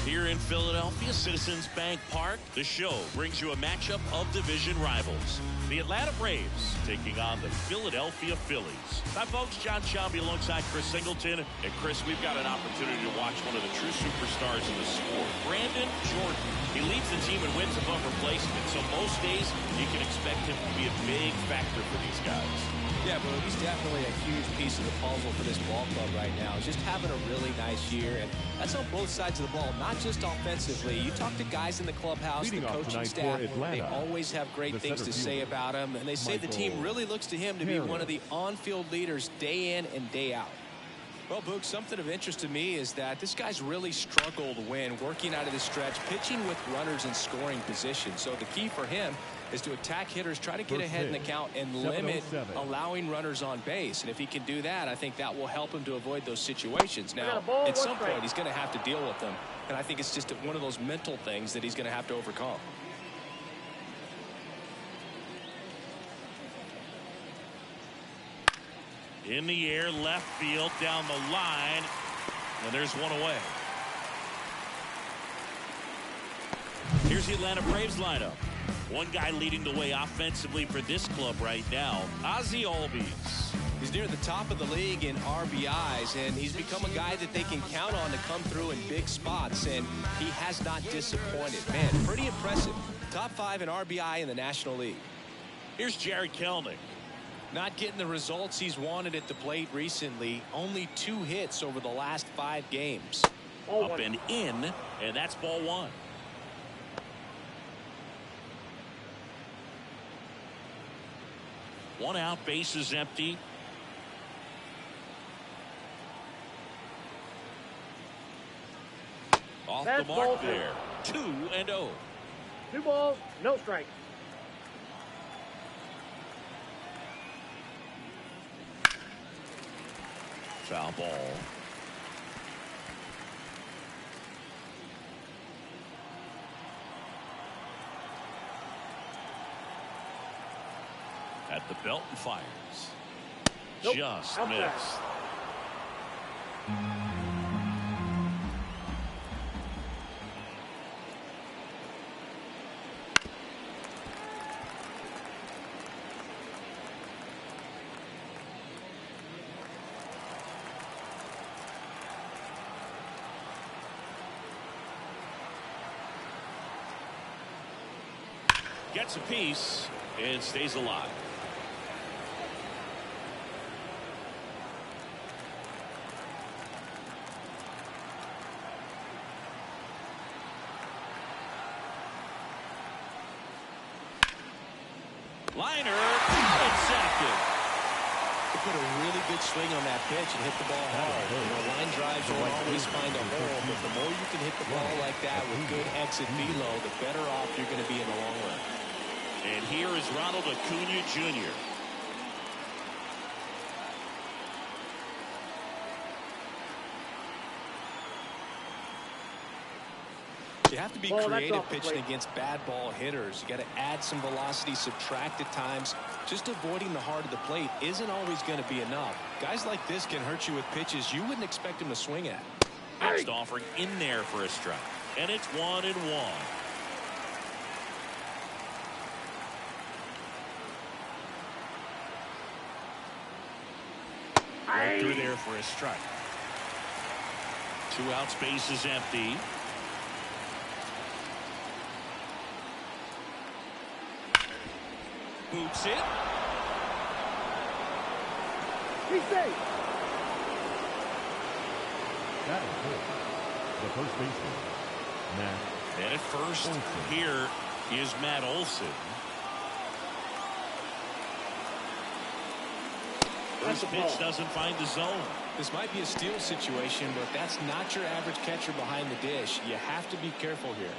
Here in Philadelphia, Citizens Bank Park, the show brings you a matchup of division rivals. The Atlanta Braves taking on the Philadelphia Phillies. Hi, folks. John Shelby alongside Chris Singleton. And, Chris, we've got an opportunity to watch one of the true superstars in the sport, Brandon Jordan. He leads the team in wins above replacement, so most days you can expect him to be a big factor for these guys. Yeah, bro, he's definitely a huge piece of the puzzle for this ball club right now. He's just having a really nice year, and that's on both sides of the ball, not just offensively. You talk to guys in the clubhouse, the coaching staff, they always have great things to say about him, and they say the team really looks to him to be one of the on-field leaders day in and day out. Well, Boog, something of interest to me is that this guy's really struggled when working out of the stretch, pitching with runners in scoring position. So the key for him is to attack hitters, try to get ahead in the count, and limit allowing runners on base. And if he can do that, I think that will help him to avoid those situations. Now, at some point, he's going to have to deal with them. And I think it's just one of those mental things that he's going to have to overcome. In the air, left field, down the line, and there's one away. Here's the Atlanta Braves lineup. One guy leading the way offensively for this club right now, Ozzie Albies. He's near the top of the league in RBIs, and he's become a guy that they can count on to come through in big spots, and he has not disappointed. Man, pretty impressive. Top 5 in RBI in the National League. Here's Jared Kelenic. Not getting the results he's wanted at the plate recently. Only 2 hits over the last 5 games. Up and in, and that's ball 1. One out, base is empty. Off the mark there. 2-0. 2 balls, no strikes. Foul ball. At the belt and fires. Nope. Just Out missed. back. Gets a piece and stays alive. Liner, intercepted. He put a really good swing on that pitch and hit the ball hard. You know, line drives won't always find a hole, but the more you can hit the ball like that with good exit velo, the better off you're going to be in the long run. And here is Ronald Acuna Jr. You have to be creative pitching against bad ball hitters. You got to add some velocity, subtract at times. Just avoiding the heart of the plate isn't always going to be enough. Guys like this can hurt you with pitches you wouldn't expect him to swing at. Next offering in there for a strike. And it's 1-1. Right through there for a strike. 2 outs, base is empty. Boots it. He's safe. That is good. The first baseman, Matt. And at first, Olson. here is Matt Olson. First pitch doesn't find the zone. This might be a steal situation, but that's not your average catcher behind the dish. You have to be careful here.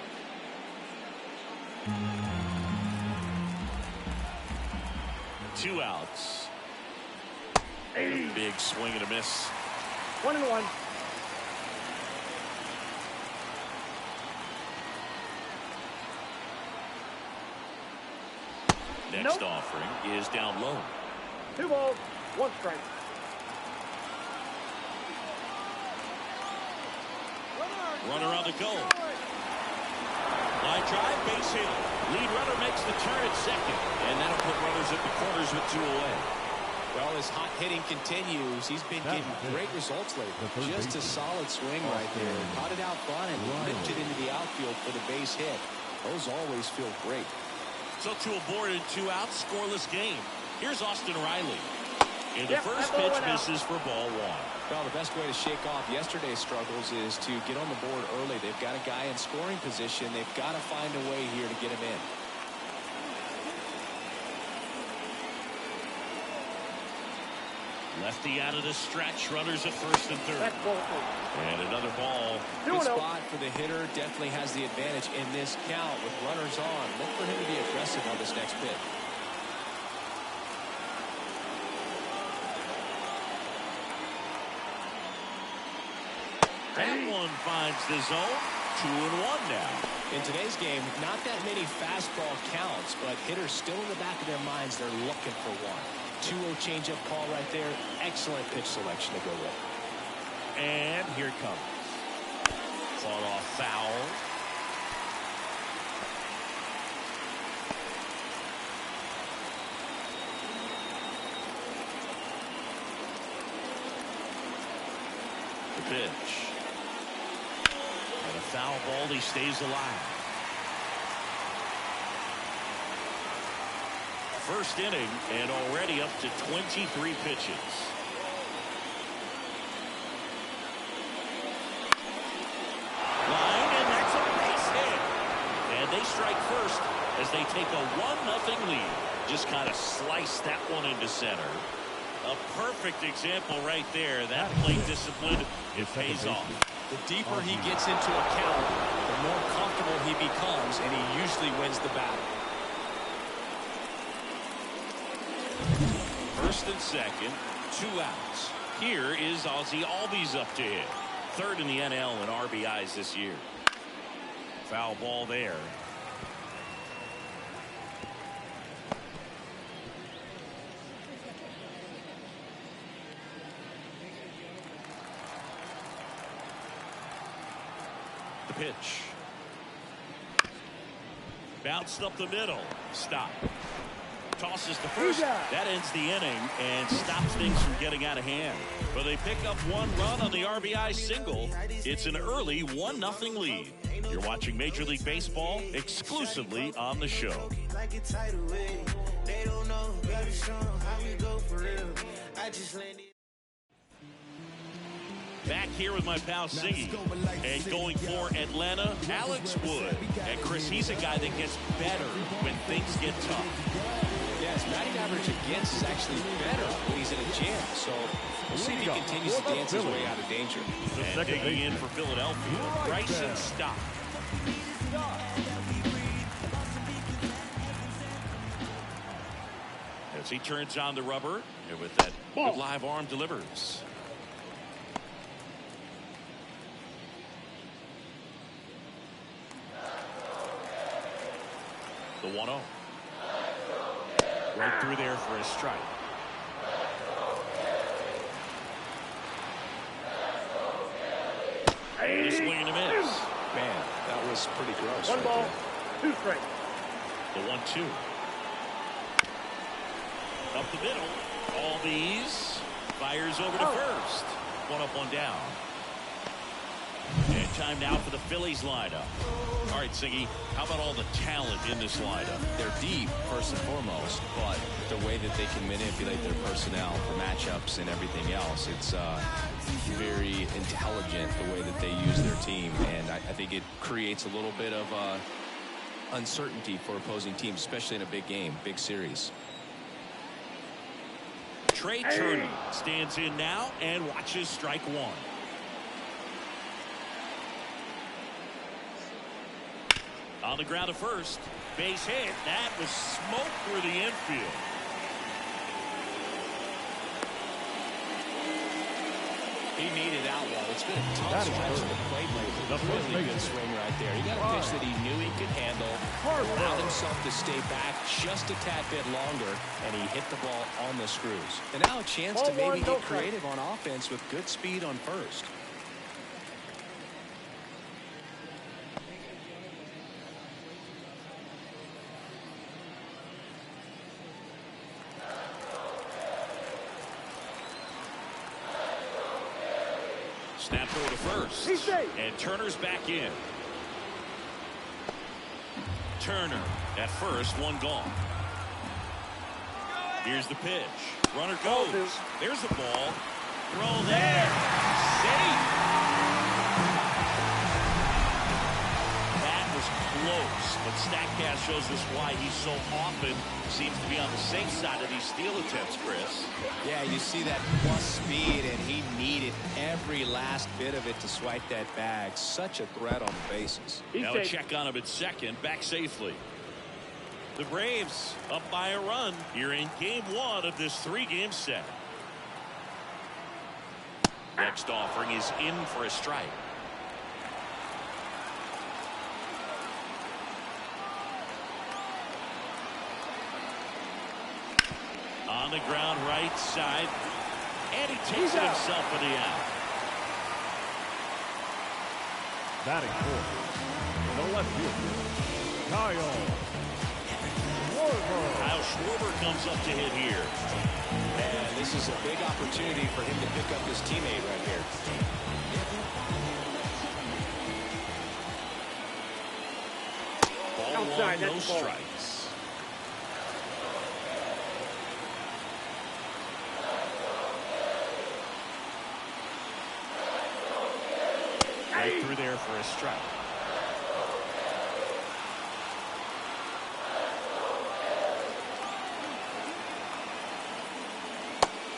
2 outs. Big swing and a miss. 1-1. Next offering is down low. 2 balls, 1 strike. Runner on the goal. drive, base hit. Lead runner makes the turn at second. And that'll put runners at the corners with 2 away. Well, his hot hitting continues. He's been getting great results lately. Just a solid swing right there. Caught it out front and lifted into the outfield for the base hit. Those always feel great. So 2 aboard and 2 out, scoreless game. Here's Austin Riley. And the first pitch misses for ball 1. Well, the best way to shake off yesterday's struggles is to get on the board early. They've got a guy in scoring position. They've got to find a way here to get him in. Lefty out of the stretch. Runners at first and third. And another ball. Good spot for the hitter. Definitely has the advantage in this count with runners on. Look for him to be aggressive on this next pitch. That one finds the zone. 2-1 now. In today's game, not that many fastball counts, but hitters still in the back of their minds, they're looking for one. 2-0 changeup call right there. Excellent pitch selection to go with. And here it comes. Fought off foul. The pitch. And a foul ball. He stays alive. First inning and already up to 23 pitches. Line, and that's a base hit. And they strike first as they take a 1-0 lead. Just kind of slice that one into center. A perfect example right there. That plate discipline, it pays off. The deeper he gets into a count, the more comfortable he becomes, and he usually wins the battle. First and second, 2 outs. Here is Ozzie Albies up to hit. Third in the NL in RBIs this year. Foul ball there. The pitch. Bounced up the middle. Stop. Tosses to first. That ends the inning and stops things from getting out of hand. But they pick up 1 run on the RBI single. It's an early 1-0 lead. You're watching Major League Baseball exclusively on the show. Back here with my pal Siggy, and going for Atlanta, Alex Wood. And Chris, he's a guy that gets better when things get tough. Yes, batting average against is actually better when he's in a jam. So we'll see if he continues to dance his way out of danger. And digging in for Philadelphia, Bryson Stott. As he turns on the rubber, and with that good live arm delivers. The 1-0. Right through there for a strike. And a swing and a miss. Man, that was pretty gross. 1 ball, 2 strikes. The 1-2. Up the middle. Albies fires over to first. 1 up, 1 down. And time now for the Phillies lineup. All right, Siggy, how about all the talent in this lineup? They're deep, first and foremost, but the way that they can manipulate their personnel for matchups and everything else, it's very intelligent the way that they use their team, and I think it creates a little bit of uncertainty for opposing teams, especially in a big game, big series. Trey Turner stands in now and watches strike 1. On the ground to first. Base hit. That was smoke through the infield. He needed out one. It's been a tough stretch of the plate lately. Really good swing right there. He got a pitch that he knew he could handle, allowed himself to stay back just a tad bit longer, and he hit the ball on the screws. And now a chance to maybe get creative on offense with good speed on first. Snap throw to first. He's safe. And Turner's back in. Turner at first, one gone. Here's the pitch. Runner goes. There's the ball. Throw there. Safe. That was close, but StatCast shows us why he so often seems to be on the safe side of these steal attempts, Chris. Yeah, you see that plus speed, and he needed every last bit of it to swipe that bag. Such a threat on the bases. Now a check on him at second, back safely. The Braves up by a run here in game one of this three-game set. Next offering is in for a strike. On the ground right side, and he takes it himself for the out. Batting fourth, the left fielder, Kyle Schwarber comes up to hit here. And this is a big opportunity for him to pick up his teammate right here. Ball outside, one, no strikes. Right through there for a strike.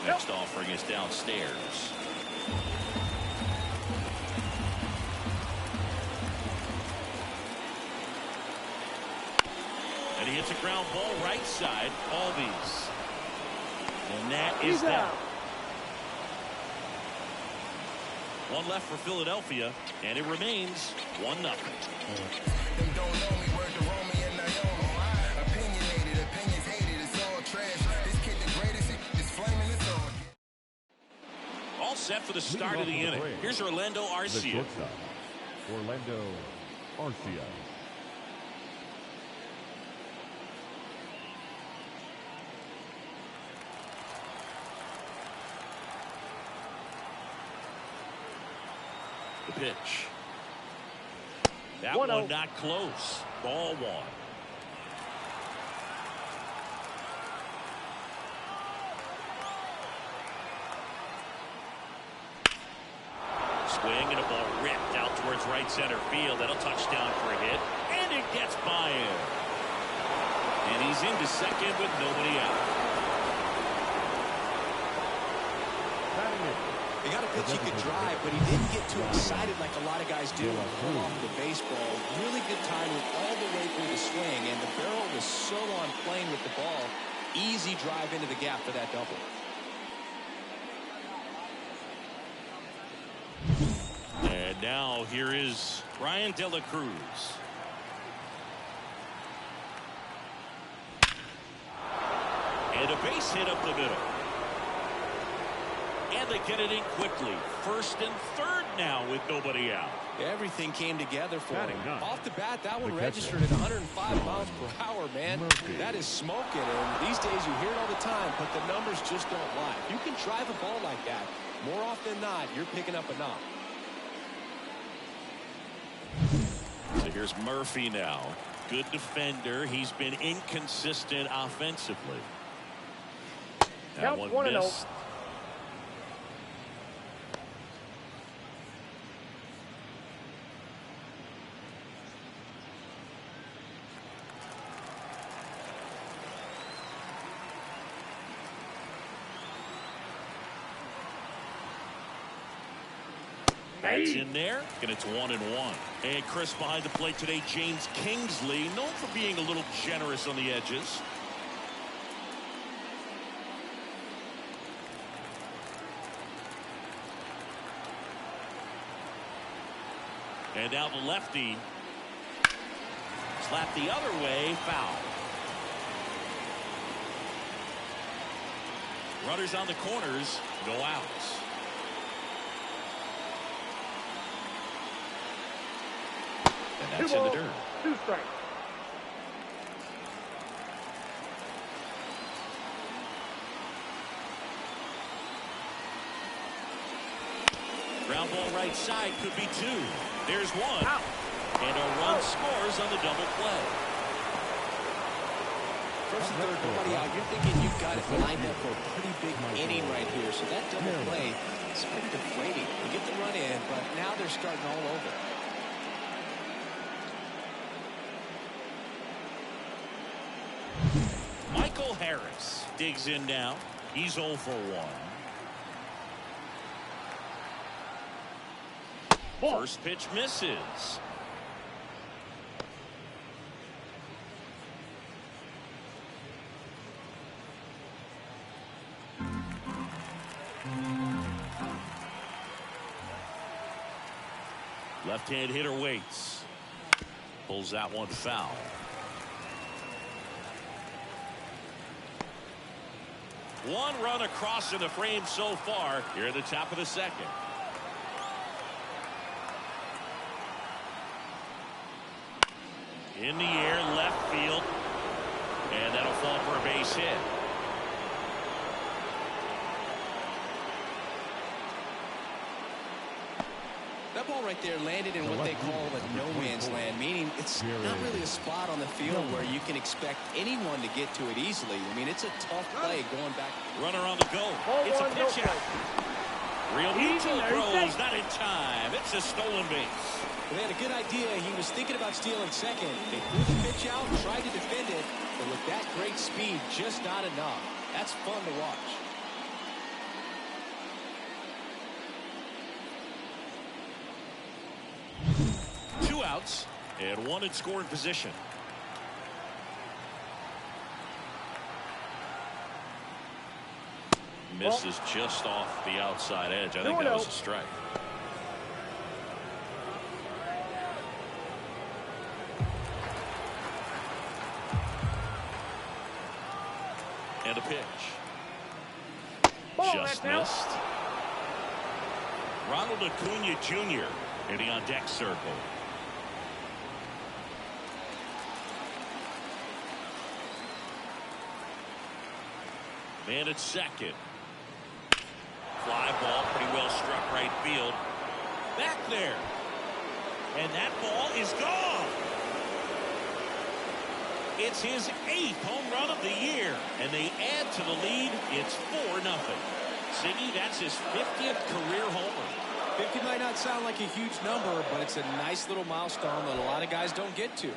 Next offering is downstairs. And he hits a ground ball right side. Albies. And that is that. One left for Philadelphia, and it remains 1-0. All set for the start of the inning. Here's Orlando Arcia. Orlando Arcia. The pitch. That one not close. Ball one. Swing and a ball ripped out towards right center field. That'll touchdown for a hit. And it gets by him. And he's into second with nobody out. He got a pitch he could drive, but he didn't get too excited like a lot of guys do and pull off the baseball. Really good timing all the way through the swing, and the barrel was so on plane with the ball. Easy drive into the gap for that double. And now here is Ryan De La Cruz. And a base hit up the middle. And they get it in quickly. First and third now with nobody out. Everything came together for him. Off the bat, that one The registered catcher. at 105 miles per hour, man. That is smoking, and these days you hear it all the time, but the numbers just don't lie. You can drive a ball like that. More often than not, you're picking up a knock. So here's Murphy now. Good defender. He's been inconsistent offensively. That one missed. That's in there, and it's 1-1. And Chris, behind the plate today, James Kingsley, known for being a little generous on the edges. And now the lefty. Slap the other way, foul. Runners on the corners, no outs. And that's in the dirt. 2 strikes. Ground ball right side, could be two. There's one. Out. And a run scores on the double play. First and third, nobody out. You're thinking you've got it lined up for a pretty big inning right here. So that double play is pretty deflating. You get the run in, but now they're starting all over. Michael Harris digs in now. He's 0 for 1. First pitch misses. Left-hand hitter waits. Pulls that one foul. One run across in the frame so far here at the top of the second. In the air, left field. And that'll fall for a base hit. That ball right there landed in what they call a no man's land, meaning it's not really a spot on the field where you can expect anyone to get to it easily. I mean, it's a tough play going back. Runner on the go. It's a pitch out. Real neutral throws, not in time. It's a stolen base. Well, they had a good idea. He was thinking about stealing second. They threw the pitch out, tried to defend it, but with that great speed, just not enough. That's fun to watch. Two outs and one in scoring position. Misses just off the outside edge. I think that was a strike. And a pitch. Just missed. Ronald Acuna Jr. hitting on deck circle. Man at second. Fly ball, pretty well struck right field. Back there. And that ball is gone. It's his 8th home run of the year. And they add to the lead. It's 4-0. Siggy, that's his 50th career homer. 50 might not sound like a huge number, but it's a nice little milestone that a lot of guys don't get to.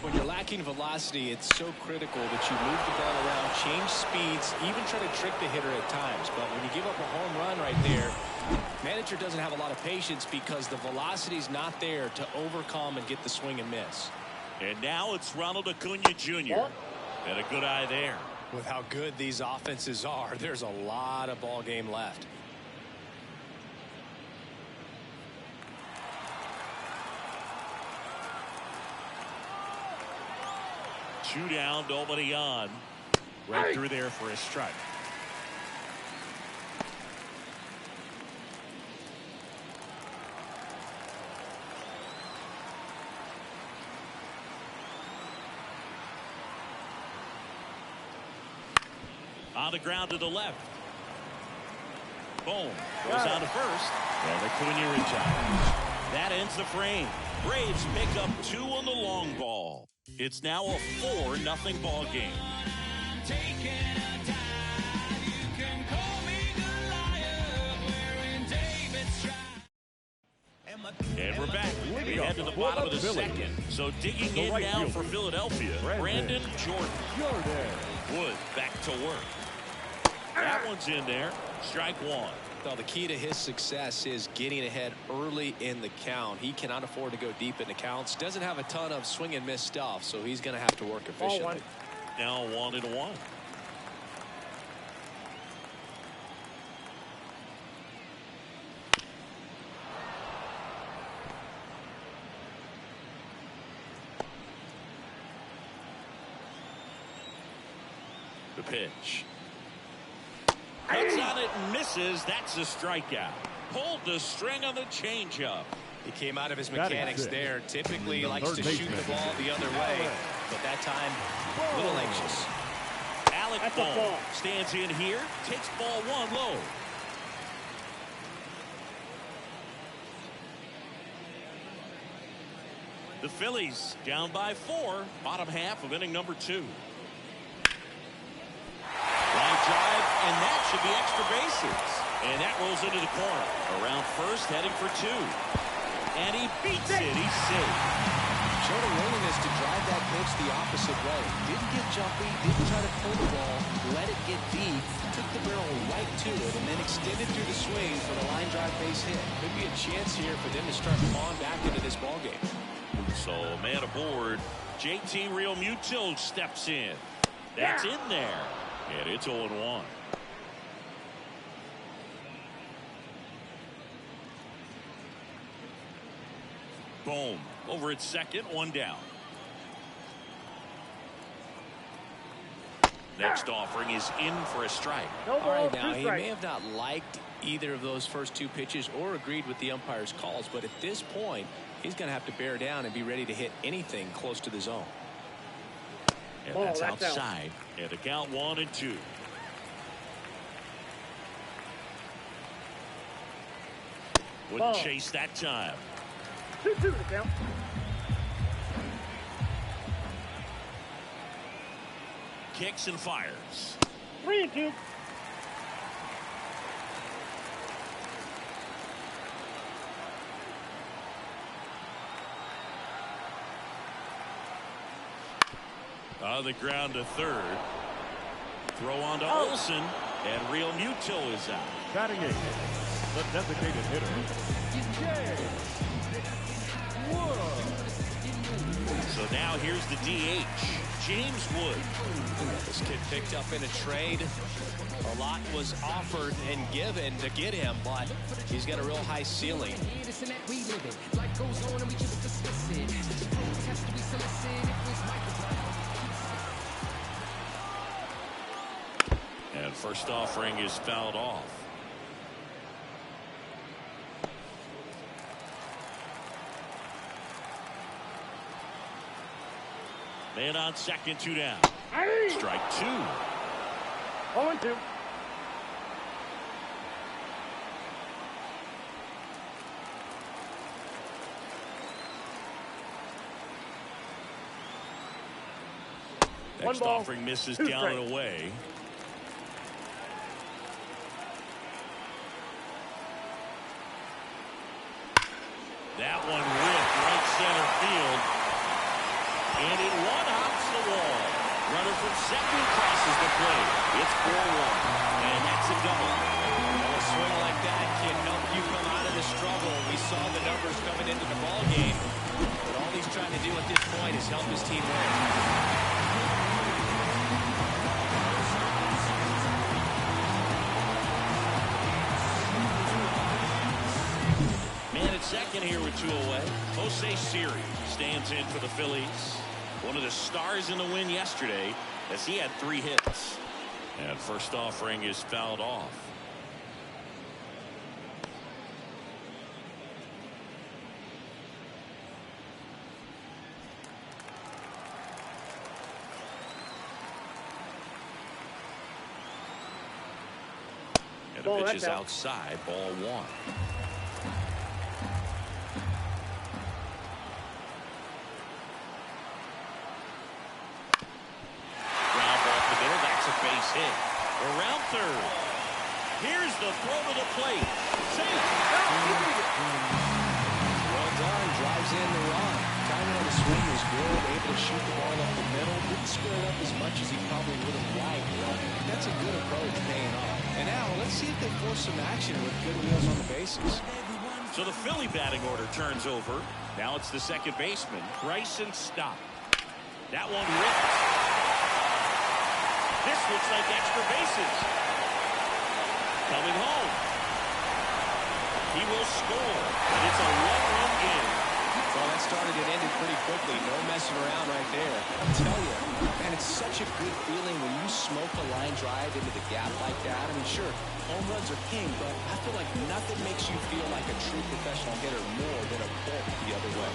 When you're lacking velocity, it's so critical that you move the ball around, change speeds, even try to trick the hitter at times. But when you give up a home run right there, manager doesn't have a lot of patience because the velocity's not there to overcome and get the swing and miss. And now it's Ronald Acuna Jr. And a good eye there. With how good these offenses are, there's a lot of ball game left. Two down, nobody on. Right through there for a strike. On the ground to the left. Boom. Goes on to first. And Acuna retires. That ends the frame. Braves pick up 2 on the long ball. It's now a 4-0 ball game. And we're back. We head to the bottom of the second. So digging in now for Philadelphia, Brandon Jordan. Wood back to work. That one's in there. Strike one. Well, the key to his success is getting ahead early in the count. He cannot afford to go deep in the counts. Doesn't have a ton of swing and miss stuff, so he's going to have to work efficiently. Now 1-1. The pitch. Cuts on it and misses. That's a strikeout. Pulled the string on the changeup. He came out of his mechanics there. Typically likes to shoot the ball the other way, but that time a little anxious. Alec That's a Bohm ball. stands in here, takes ball one low. The Phillies down by 4, bottom half of inning number 2. Line drive, and that should be extra bases. And that rolls into the corner. Around first, heading for 2. And he beats it. He's safe. Showed a willingness to drive that pitch the opposite way. Didn't get jumpy, didn't try to pull the ball, let it get deep, took the barrel right to it, and then extended through the swing for the line drive base hit. Could be a chance here for them to start clawing back into this ball game. So, man aboard, JT Realmuto steps in. That's in there. And it's 0-1. Boom. Over at second, 1 down. Next offering is in for a strike. No All right, ball, now, 2 he strikes. may have not liked either of those first 2 pitches or agreed with the umpire's calls, but at this point, he's going to have to bear down and be ready to hit anything close to the zone. And Ball, that's that's outside. And a count 1-2. Wouldn't Ball. chase that time. 2-2 to count. Kicks and fires. 3-2. On the ground to third. Throw on to Olsen. And Realmuto is out. Batting 8, the designated hitter, So now here's the DH, James Wood. This kid picked up in a trade. A lot was offered and given to get him, but he's got a real high ceiling. And first offering is fouled off. Man on second, 2 down. Strike 2. 0-2. Next ball, offering misses 2 down and strikes. away. That one ripped right center field. And it one-hops the wall. Runner from second crosses the plate. It's 4-1. And that's a double. Well, a swing like that can help you come out of the struggle. We saw the numbers coming into the ball game. But all he's trying to do at this point is help his team win. Man at second here with 2 away. Jose Siri stands in for the Phillies. One of the stars in the win yesterday as he had 3 hits. And first offering is fouled off. And the pitch is outside, ball 1. Base hit. Around third. Here's the throw to the plate. Safe. Well done. Drives in the run. Timing on the swing was good. Able to shoot the ball up the middle. Didn't square it up as much as he probably would have liked. But that's a good approach paying off. And now let's see if they force some action with good wheels on the bases. So the Philly batting order turns over. Now it's the second baseman, Bryson Stott. That one ripped. This looks like extra bases. Coming home. He will score. And it's a 1-run game. Well, that started and ended pretty quickly. No messing around right there. I'll tell you, man, it's such a good feeling when you smoke a line drive into the gap like that. I mean, sure, home runs are king, but I feel like nothing makes you feel like a true professional hitter more than a bolt the other way.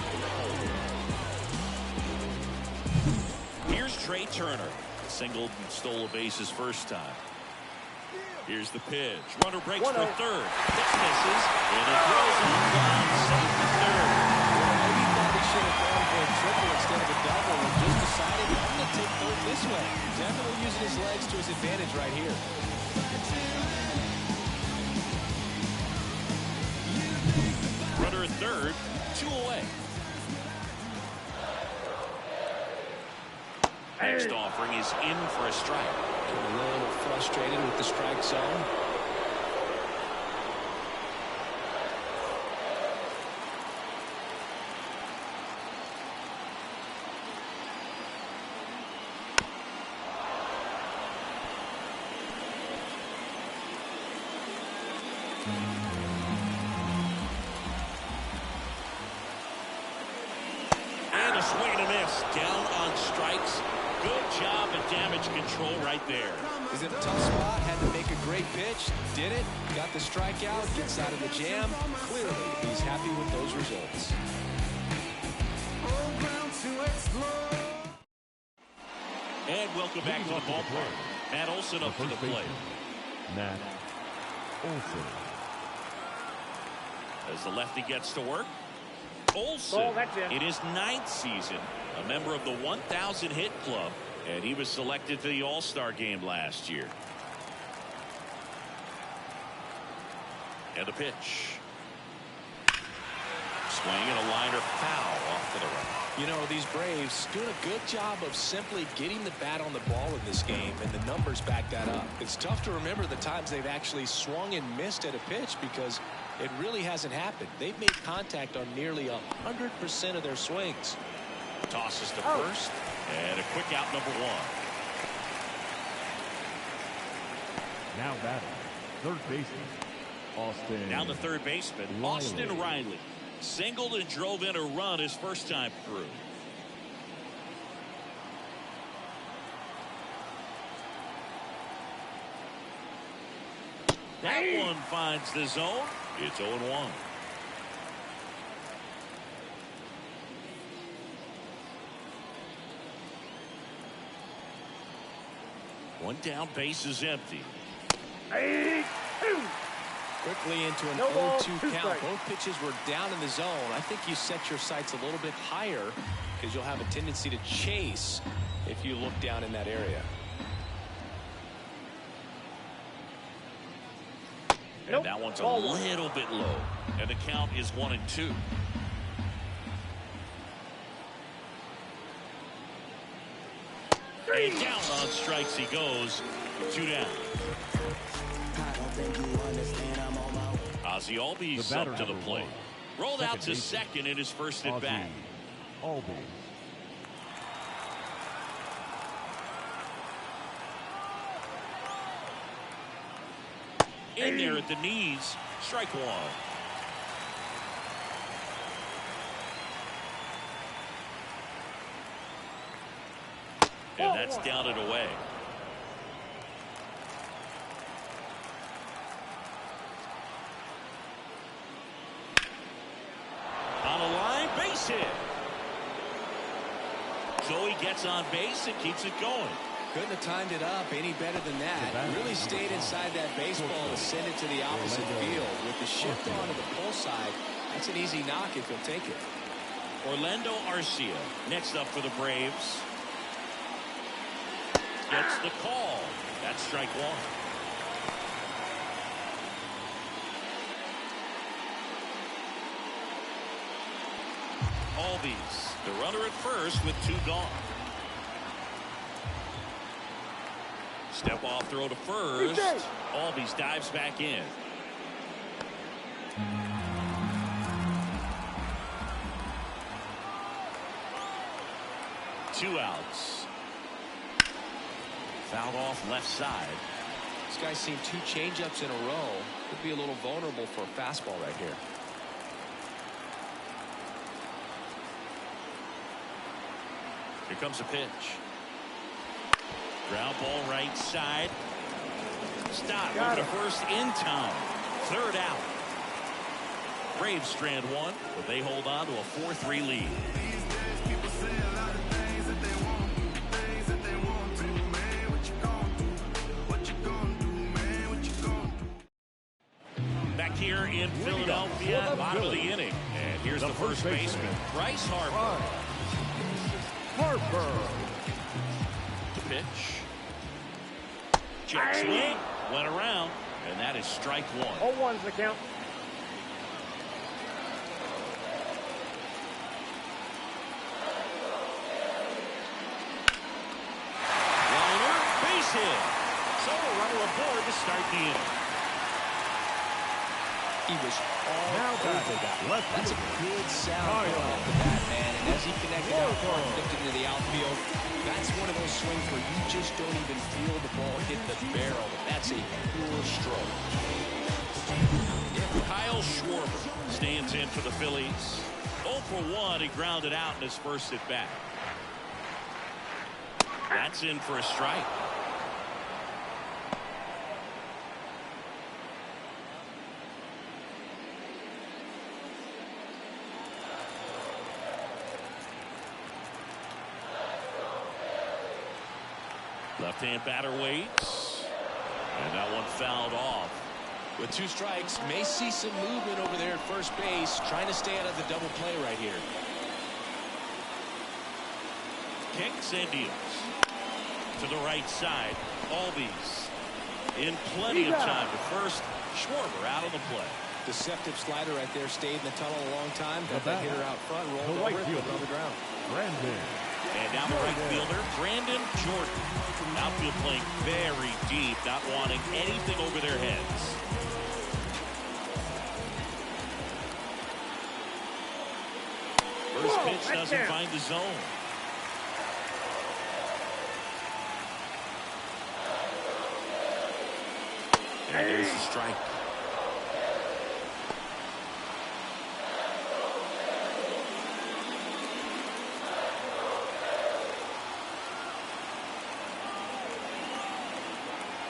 Here's Trey Turner. Singled and stole a base his first time. Here's the pitch. Runner breaks for third. Pitch misses. And it throws on line. Safe to third. Well, he thought he should have gone for a triple instead of a double and just decided I'm going to take third this way. Definitely using his legs to his advantage right here. Runner at third. 2 away. Next offering is in for a strike. A little frustrated with the strike zone. And a swing and a miss. Down on strikes. Good job at damage control right there. He's in a tough spot. Had to make a great pitch. Did it. Got the strikeout. Gets out of the jam. Clearly, he's happy with those results. And welcome back to the ballpark. Matt Olson up to the plate. Matt Olson. As the lefty gets to work. Olson Oh, that's it. in his 9th season, a member of the 1,000 hit club, and he was selected for the All-Star game last year. And a pitch. Swing and a liner foul off to the right. You know, these Braves doing a good job of simply getting the bat on the ball in this game, and the numbers back that up. It's tough to remember the times they've actually swung and missed at a pitch because it really hasn't happened. They've made contact on nearly 100% of their swings. Tosses to first, and a quick out number 1. Now batting, third baseman, Austin. Now the third baseman, Austin Riley. Singled and drove in a run his first time through. That one finds the zone. It's 0-1. One down, base is empty. 8-2. Quickly into an No ball, 0-2 two count. strikes. Both pitches were down in the zone. I think you set your sights a little bit higher because you'll have a tendency to chase if you look down in that area. And Nope. that one's a Ball one. little bit low. And the count is 1-2. And down on strikes he goes. 2 down. Ozzie Albies up to the plate. Rolled out to second in his first at bat. Albies. In there at the knees. Strike 1. And that's down and away. On a line, base hit. Joey gets on base and keeps it going. Couldn't have timed it up any better than that. Really stayed inside that baseball and sent it to the opposite field. With the shift on to the pull side, that's an easy knock if he'll take it. Orlando Arcia next up for the Braves. Gets the call. That's strike 1. Albies, the runner at first with 2 gone. Step off throw to first. Albies dives back in. Two outs. Fouled off left side. This guy's seen 2 changeups in a row. Could be a little vulnerable for a fastball right here. Here comes a pitch. Ground ball right side. Stop over to first in time. Third out. Braves strand 1, but they hold on to a 4-3 lead. here in Philadelphia, bottom of the inning. And here's the first baseman, Bryce Harper. The pitch. Jet swing, went around, and that is strike one. 0-1's the count. Liner, base hit. So a runner aboard to start the inning. He was all over that. That's a good sound off the bat, man. And as he connected out far and flipped it into the outfield, that's one of those swings where you just don't even feel the ball hit the barrel. That's a pure stroke. Kyle Schwarber stands in for the Phillies. 0 for 1. He grounded out in his first at bat. That's in for a strike. Left-hand batter waits. And that one fouled off. With 2 strikes, may see some movement over there at first base, trying to stay out of the double play right here. Kicks and deals. To the right side. Albies in plenty of time to first. Schwarber out of the play. Deceptive slider right there. Stayed in the tunnel a long time. Got that hitter out front. Rolled over it. Put it on the ground. And down the right fielder, Brandon Jordan. Outfield playing very deep, not wanting anything over their heads. First pitch doesn't find the zone. And there's the strike.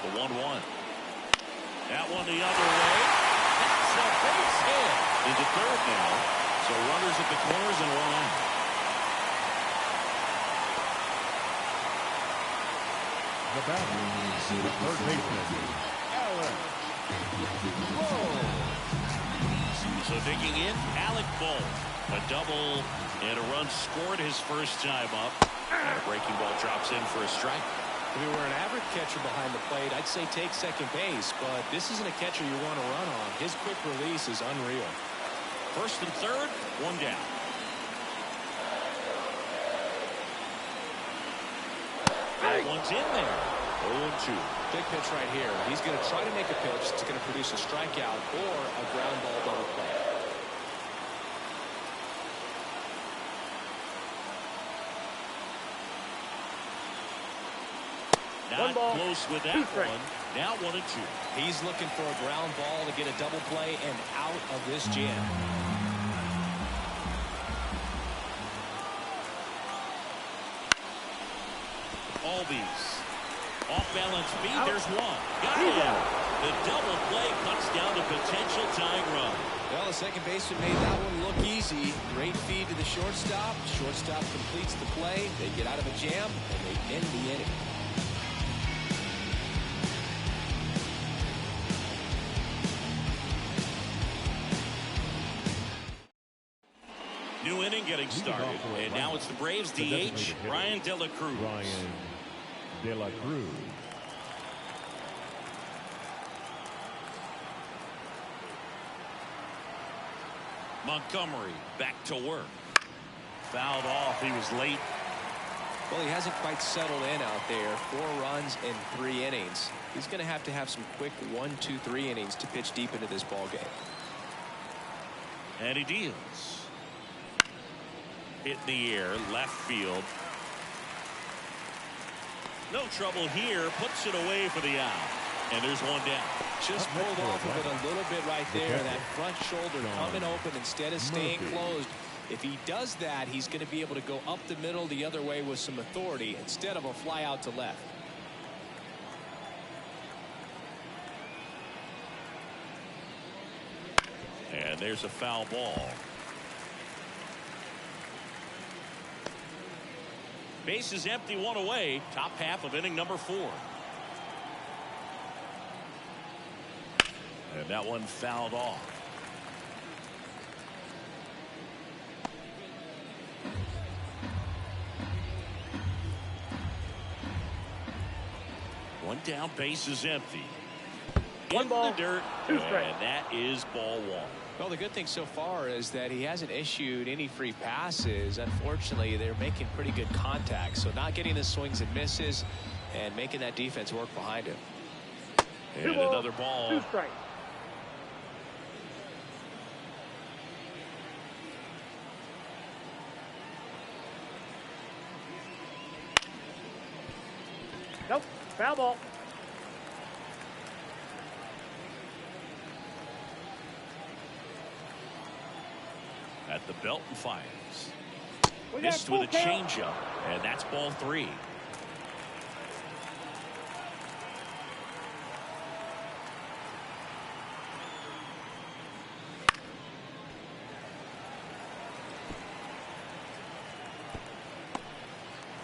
The 1-1. That one the other way. That's a base hit. Into third now. So runners at the corners and 1 out. The batter, the third baseman, Alec Bohm. So digging in, Alec Bohm. A double and a run scored his first time up. And a breaking ball drops in for a strike. If we were an average catcher behind the plate, I'd say take second base, but this isn't a catcher you want to run on. His quick release is unreal. First and third, 1 down. That one's in there. 0-2. Big pitch right here. He's going to try to make a pitch that's going to produce a strikeout or a ground ball double play. Not close with that one. Now 1-2. He's looking for a ground ball to get a double play and out of this jam. Albies. Off balance beat. There's one. Got him. The double play cuts down the potential tying run. Well, the second baseman made that one look easy. Great feed to the shortstop. Shortstop completes the play. They get out of a jam and they end the inning. New inning getting started, and now it's the Braves DH, Ryan De La Cruz. Montgomery back to work. Fouled off. He was late. Well, he hasn't quite settled in out there. 4 runs in 3 innings. He's going to have some quick 1, 2, 3 innings to pitch deep into this ball game. And he deals. Hit in the air, left field. No trouble here. Puts it away for the out. And there's 1 down. Just pulled off of it a little bit right there. That front shoulder coming open instead of staying closed. If he does that, he's going to be able to go up the middle the other way with some authority instead of a fly out to left. And there's a foul ball. Base is empty, 1 away. Top half of inning number 4. And that one fouled off. One down, base is empty. One ball, in the dirt, two strikes. and that is ball one. Well, the good thing so far is that he hasn't issued any free passes. Unfortunately, they're making pretty good contact, so not getting the swings and misses and making that defense work behind him. And another ball. Two strikes. Nope, foul ball. At the belt and fires. We got Missed with a full count. changeup, and that's ball three.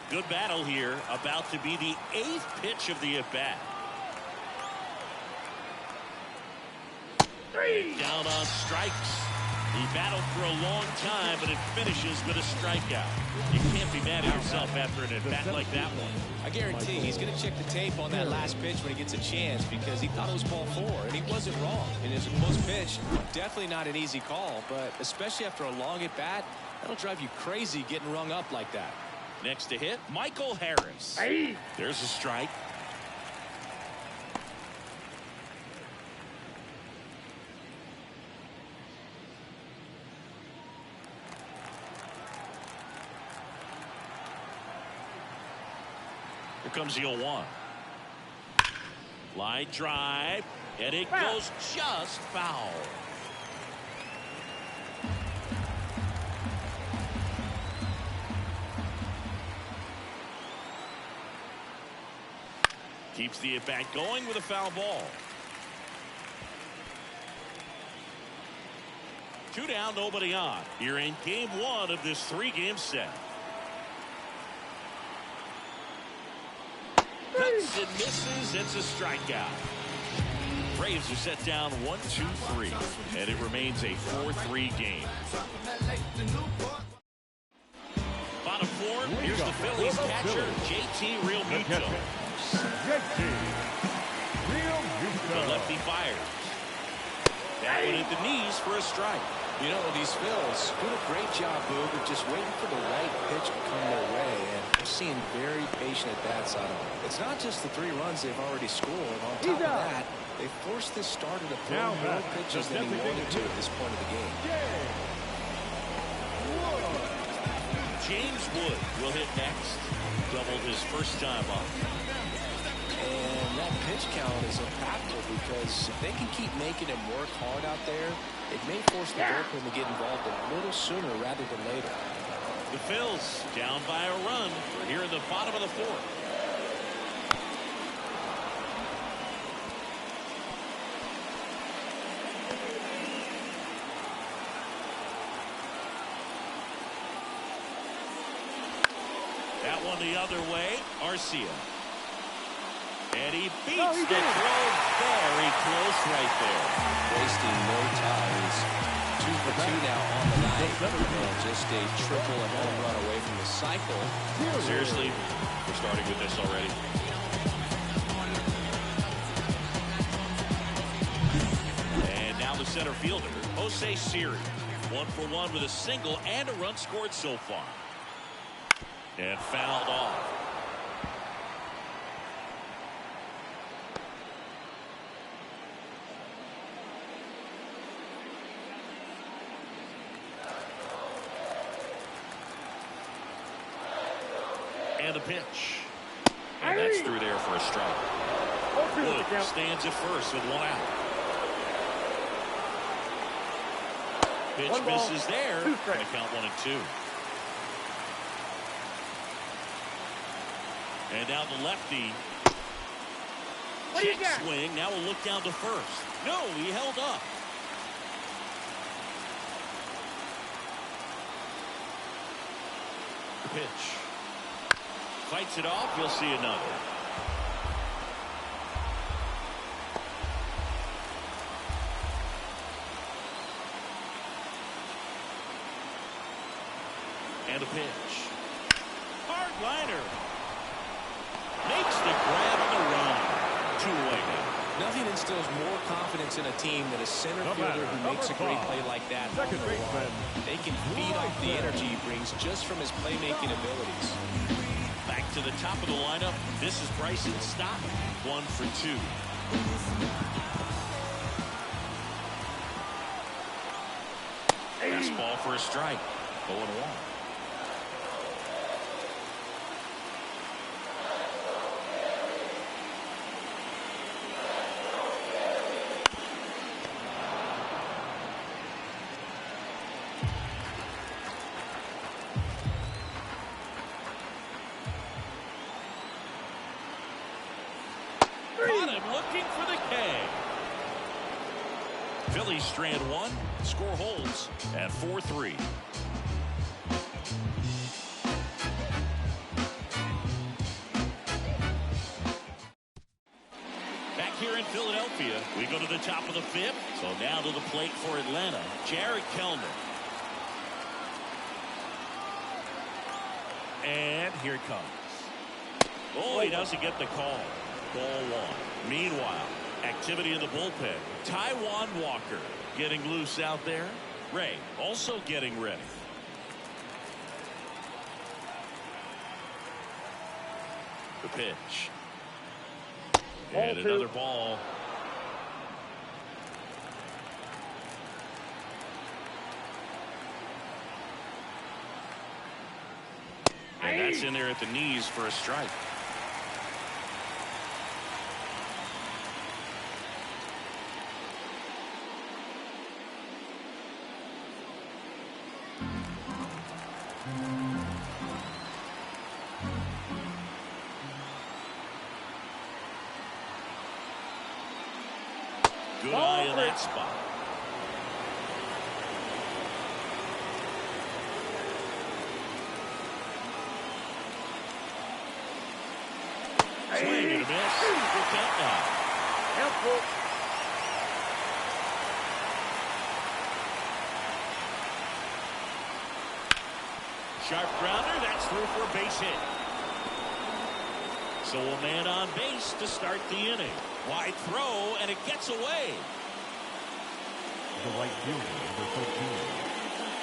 Good battle here, about to be the 8th pitch of the at-bat. Down on strikes. He battled for a long time, but it finishes with a strikeout. You can't be mad at yourself after an at-bat like that one. I guarantee he's going to check the tape on that last pitch when he gets a chance, because he thought it was ball 4, and he wasn't wrong. And it's a close pitch. Definitely not an easy call, but especially after a long at-bat, that'll drive you crazy getting rung up like that. Next to hit, Michael Harris. Hey. There's a strike. Here comes the 0-1. Line drive, and it goes just foul. Keeps the at-bat going with a foul ball. 2 down, nobody on. Here in game 1 of this 3-game set. Cuts and misses. It's a strikeout. Braves are set down 1-2-3, and it remains a 4-3 game. Bottom 4, here's the Phillies catcher, JT Realmuto. The lefty fires. That one at the knees for a strike. You know, these Phils doing a great job, Boog, of just waiting for the right pitch to come their way, and we're seeing very patient at-bats out of them. It's not just the 3 runs they've already scored. On top of that, they forced this starter to throw more pitches than he wanted to at this point of the game. James Wood will hit next. Doubled his first time up. And that pitch count is impactful, because if they can keep making him work hard out there, it may force the bullpen to get involved a little sooner rather than later. The Phils down by a run. We're here in the bottom of the 4th. That one the other way. Arcia. And he beats the throw very close right there. Wasting no time. He's 2 for 2 now on the night. Just a triple and home run away from the cycle. Seriously, we're starting with this already. And now the center fielder, Jose Siri. 1 for 1 with a single and a run scored so far. And fouled off. And a pitch. And that's through there for a strike. Wood stands at first with 1 out. Pitch misses there. Going to count 1-2. And now the lefty. Check swing. Now we'll look down to first. No, he held up. Pitch. Fights it off. You'll see another. And a pitch. Hard liner. Makes the grab on the run. 2 away now. Nothing instills more confidence in a team than a center fielder who makes a great play like that. Second baseman. They can feed off the energy he brings just from his playmaking abilities. Back to the top of the lineup. This is Bryson Stott. 1 for 2. Fastball for a strike. 0-1. Got him looking for the K. Phillies strand 1. Score holds at 4-3. Back here in Philadelphia, we go to the top of the 5th. So now to the plate for Atlanta, Jared Kellner. And here it comes. Oh, he doesn't get the call. Ball 1. Meanwhile, activity in the bullpen. Taijuan Walker getting loose out there. Ray also getting ready. The pitch. And another ball. And that's in there at the knees for a strike. Good eye in that spot. Swing and a miss. Good count now. Helpful. Sharp grounder. That's through for a base hit. So a man on base to start the inning. Wide throw, and it gets away. The right fielder, number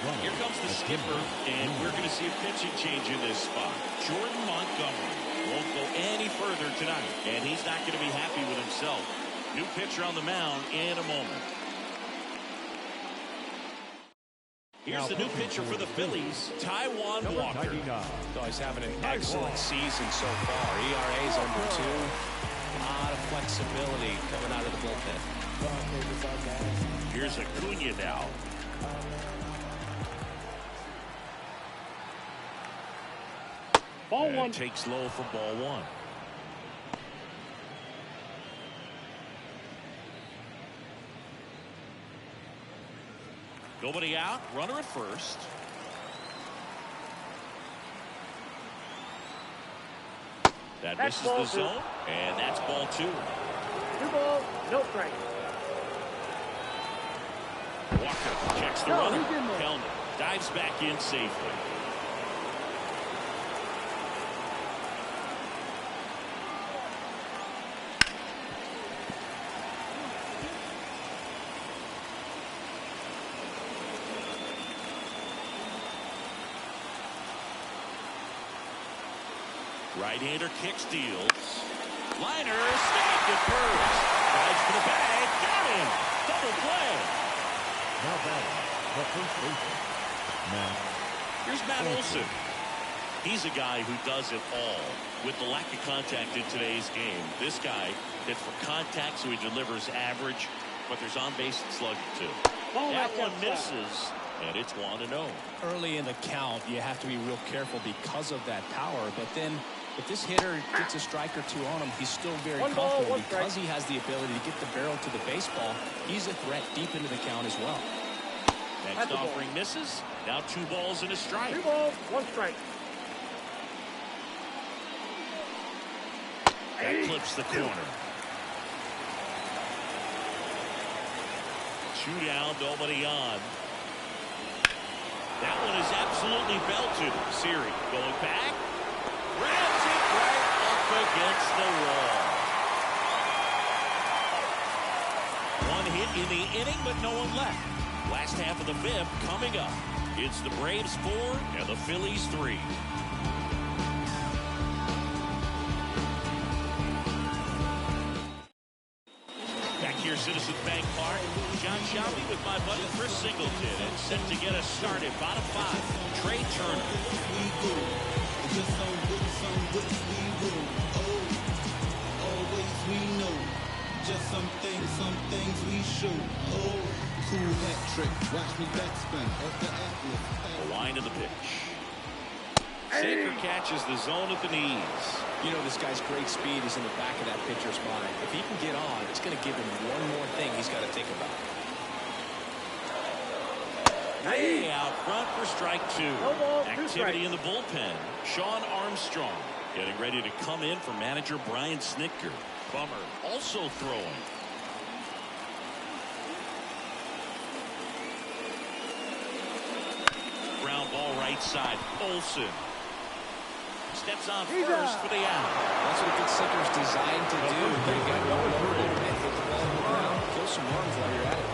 13. Here comes the skipper, and we're going to see a pitching change in this spot. Jordan Montgomery won't go any further tonight, and he's not going to be happy with himself. New pitcher on the mound in a moment. Here's the new pitcher for the Phillies, Taijuan Walker. So he's having an excellent season so far. ERA is under 2. A lot of flexibility coming out of the bullpen. Here's Acuna now. Ball And 1. takes low for ball 1. Nobody out. Runner at first. That That's misses the ball 2. zone, and that's ball 2. 2 balls, no strike. Walker checks the No, runner. he's in there. Kellner dives back in safely. Right-hander kick steals. Liner, snagged at first. Dives for the bag. Got him. Double play. Now batting, the first baseman, Matt. Here's Matt Olson. He's a guy who does it all. With the lack of contact in today's game, this guy hits for contact, so he delivers average, but there's on-base and slugging too. That one misses, and it's 1-0. Early in the count, you have to be real careful because of that power. But then, if this hitter gets a strike or 2 on him, he's still very confident because he has the ability to get the barrel to the baseball. He's a threat deep into the count as well. Next offering misses. Now 2 balls and a strike. 2 balls, 1 strike. That clips the corner. 2 down, nobody on. That one is absolutely belted. Siri going back. Grabs it right up against the wall. One hit in the inning, but no one left. Last half of the fifth coming up. It's the Braves 4 and the Phillies 3. Back here, Citizens Bank Park. John Shelby with my buddy Chris Singleton, and set to get us started. Bottom 5, Trey Turner. Just some things we shoot. Oh, cool hat trick. Watch me backspin off the atlas. The line of the pitch. Saker catches the zone at the knees. You know, this guy's great speed is in the back of that pitcher's mind. If he can get on, it's going to give him one more thing he's got to think about. Way out front for strike 2. No ball, 2 Activity strikes. in the bullpen. Sean Armstrong getting ready to come in for manager Brian Snitker. Bummer also throwing. Ground ball right side. Olsen steps on first for the out. That's what a good sinker's designed to do. You got to go over and hit the ball on the ground. Kill some runs while you're at it.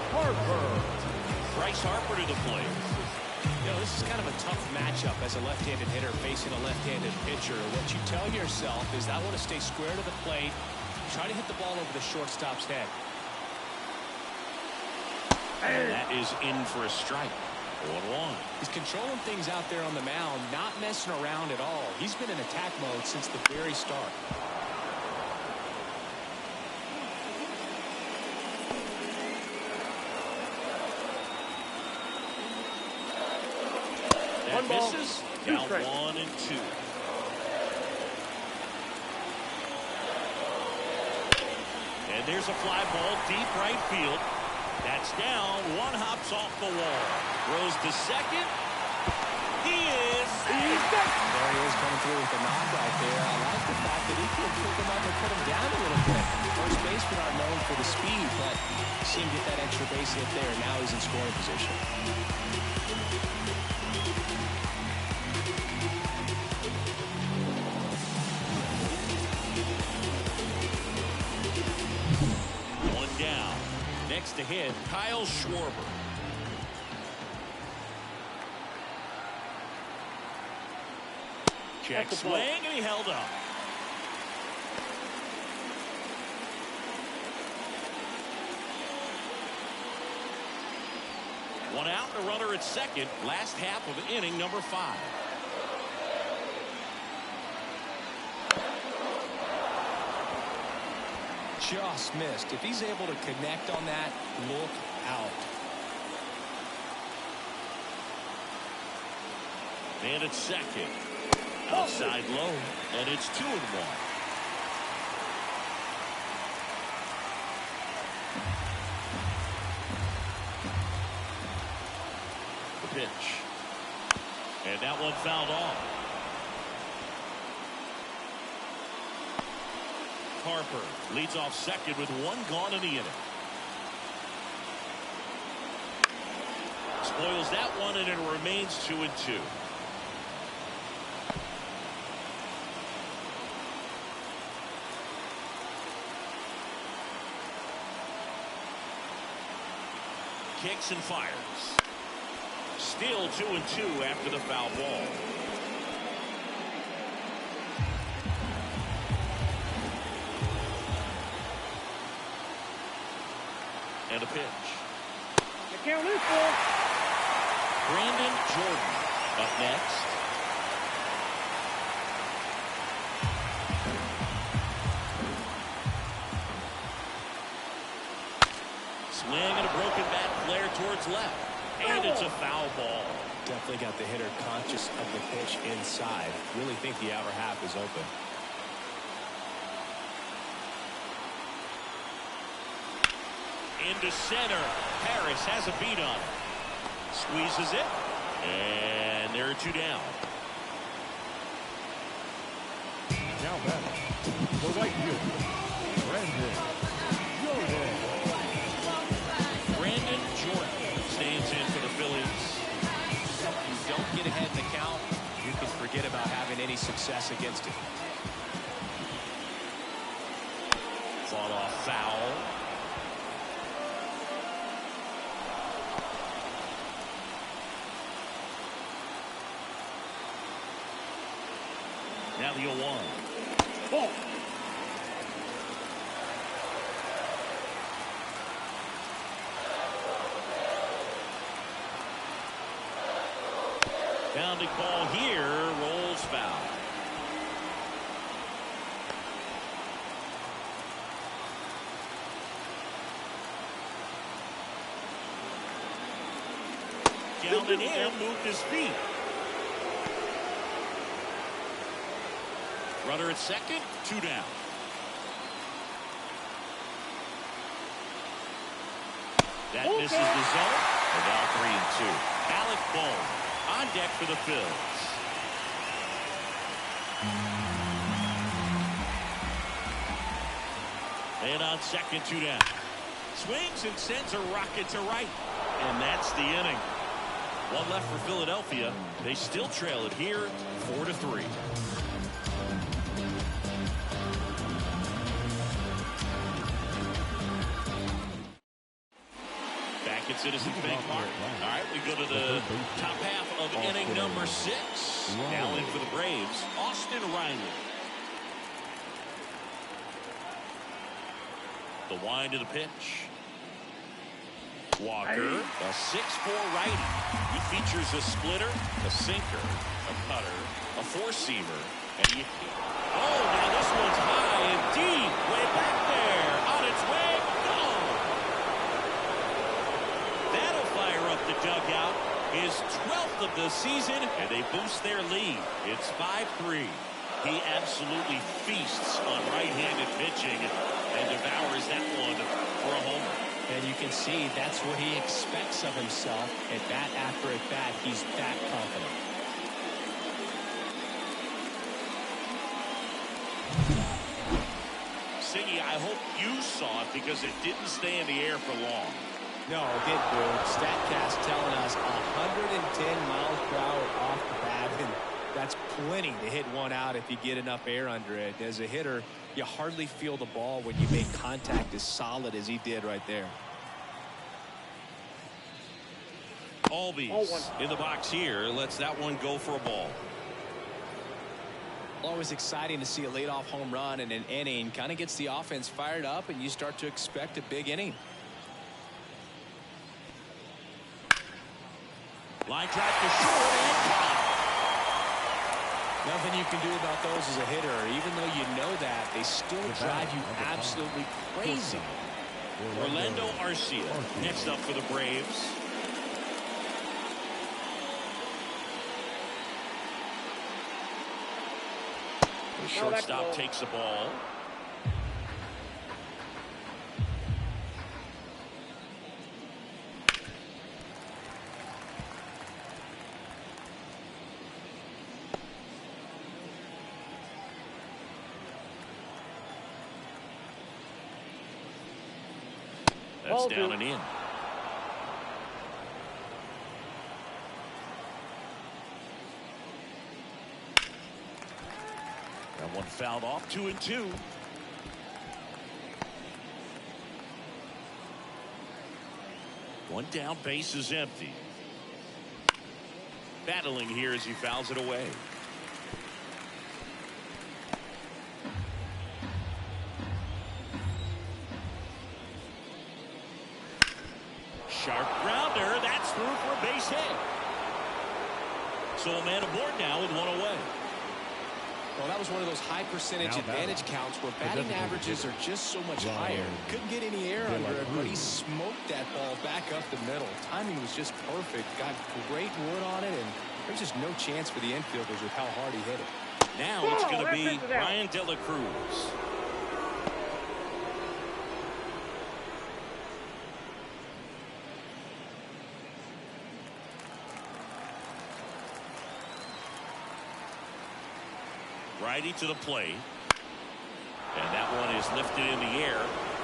Bryce Harper to the plate. You know, this is kind of a tough matchup as a left-handed hitter facing a left-handed pitcher. What you tell yourself is I want to stay square to the plate, try to hit the ball over the shortstop's head. And that is in for a strike. 1-1. He's controlling things out there on the mound, not messing around at all. He's been in attack mode since the very start. That ball, misses. 2 Now strikes. 1 and 2. And there's a fly ball deep right field. That's down. One hops off the wall. Throws to second. He is safe. There he is coming through with a knock right there. I like the fact that he could pick him up and put him down a little bit. First basemen are known for the speed, but see him get that extra base hit there. Now he's in scoring position. One down. Next to hit, Kyle Schwarber. Check That's the ball. swing, and he held up. One out, and a runner at second. Last half of inning number 5. Just missed. If he's able to connect on that, look out. Man at second. Outside low, and it's 2-1. The pitch. And that one fouled off. Harper leads off second with 1 gone in the inning. Spoils that one, and it remains 2-2. Kicks and fires. Still 2-2 after the foul ball. And a pitch. The count is full. Brandon Jordan up next. Swing and a broken bat flare towards left. And it's a foul ball. Definitely got the hitter conscious of the pitch inside. Really think the outer half is open. Into center. Harris has a beat on it. Squeezes it. And there are 2 down. Now batting, the right fielder, Brandon Jordan. Brandon Jordan stands in for the Phillies. success against it. Fought off foul. Now the 0-1. Ball. Bounding ball here, rolls foul. Down and in, moved his feet. Runner at second, 2 down. That misses the zone. And now 3-2. Alec Bohm on deck for the Phillies. And on second, 2 down. Swings and sends a rocket to right. And that's the inning. 1 left for Philadelphia. They still trail it here, 4-3. Back at Citizens Bank Park. All right, we go to the top half of inning number 6. Now in for the Braves, Austin Riley. The wind of the pitch. Walker, a 6'4" righty. He features a splitter, a sinker, a cutter, a four-seamer, and he... Oh, now this one's high and deep, way back there, on its way, gone. That'll fire up the dugout. His 12th of the season, and they boost their lead. It's 5-3. He absolutely feasts on right-handed pitching and devours that one for a homer. And you can see that's what he expects of himself. At bat after at bat, he's that confident. Siggy, I hope you saw it because it didn't stay in the air for long. No, it didn't, dude. StatCast telling us 110 miles per hour off the bat, and that's plenty to hit one out if you get enough air under it. As a hitter, you hardly feel the ball when you make contact as solid as he did right there. Albies in the box here lets that one go for a ball. Always exciting to see a leadoff home run in an inning. Kind of gets the offense fired up, and you start to expect a big inning. Line drive to short and caught. Nothing you can do about those as a hitter. Even though you know that, they still drive you absolutely crazy. Orlando Arcia next up for the Braves. The shortstop takes the ball. That's down and in. That one fouled off, 2-2. One down, base is empty. Battling here as he fouls it away. Sharp grounder, that's through for a base hit. So a man aboard now with one away. Well, that was one of those high percentage advantage counts where batting averages are just so much higher. Couldn't get any air under it, but he smoked that ball back up the middle. Timing was just perfect. Got great wood on it, and there's just no chance for the infielders with how hard he hit it. Now it's going to be Ryan De La Cruz. Righty to the plate. And that one is lifted in the air.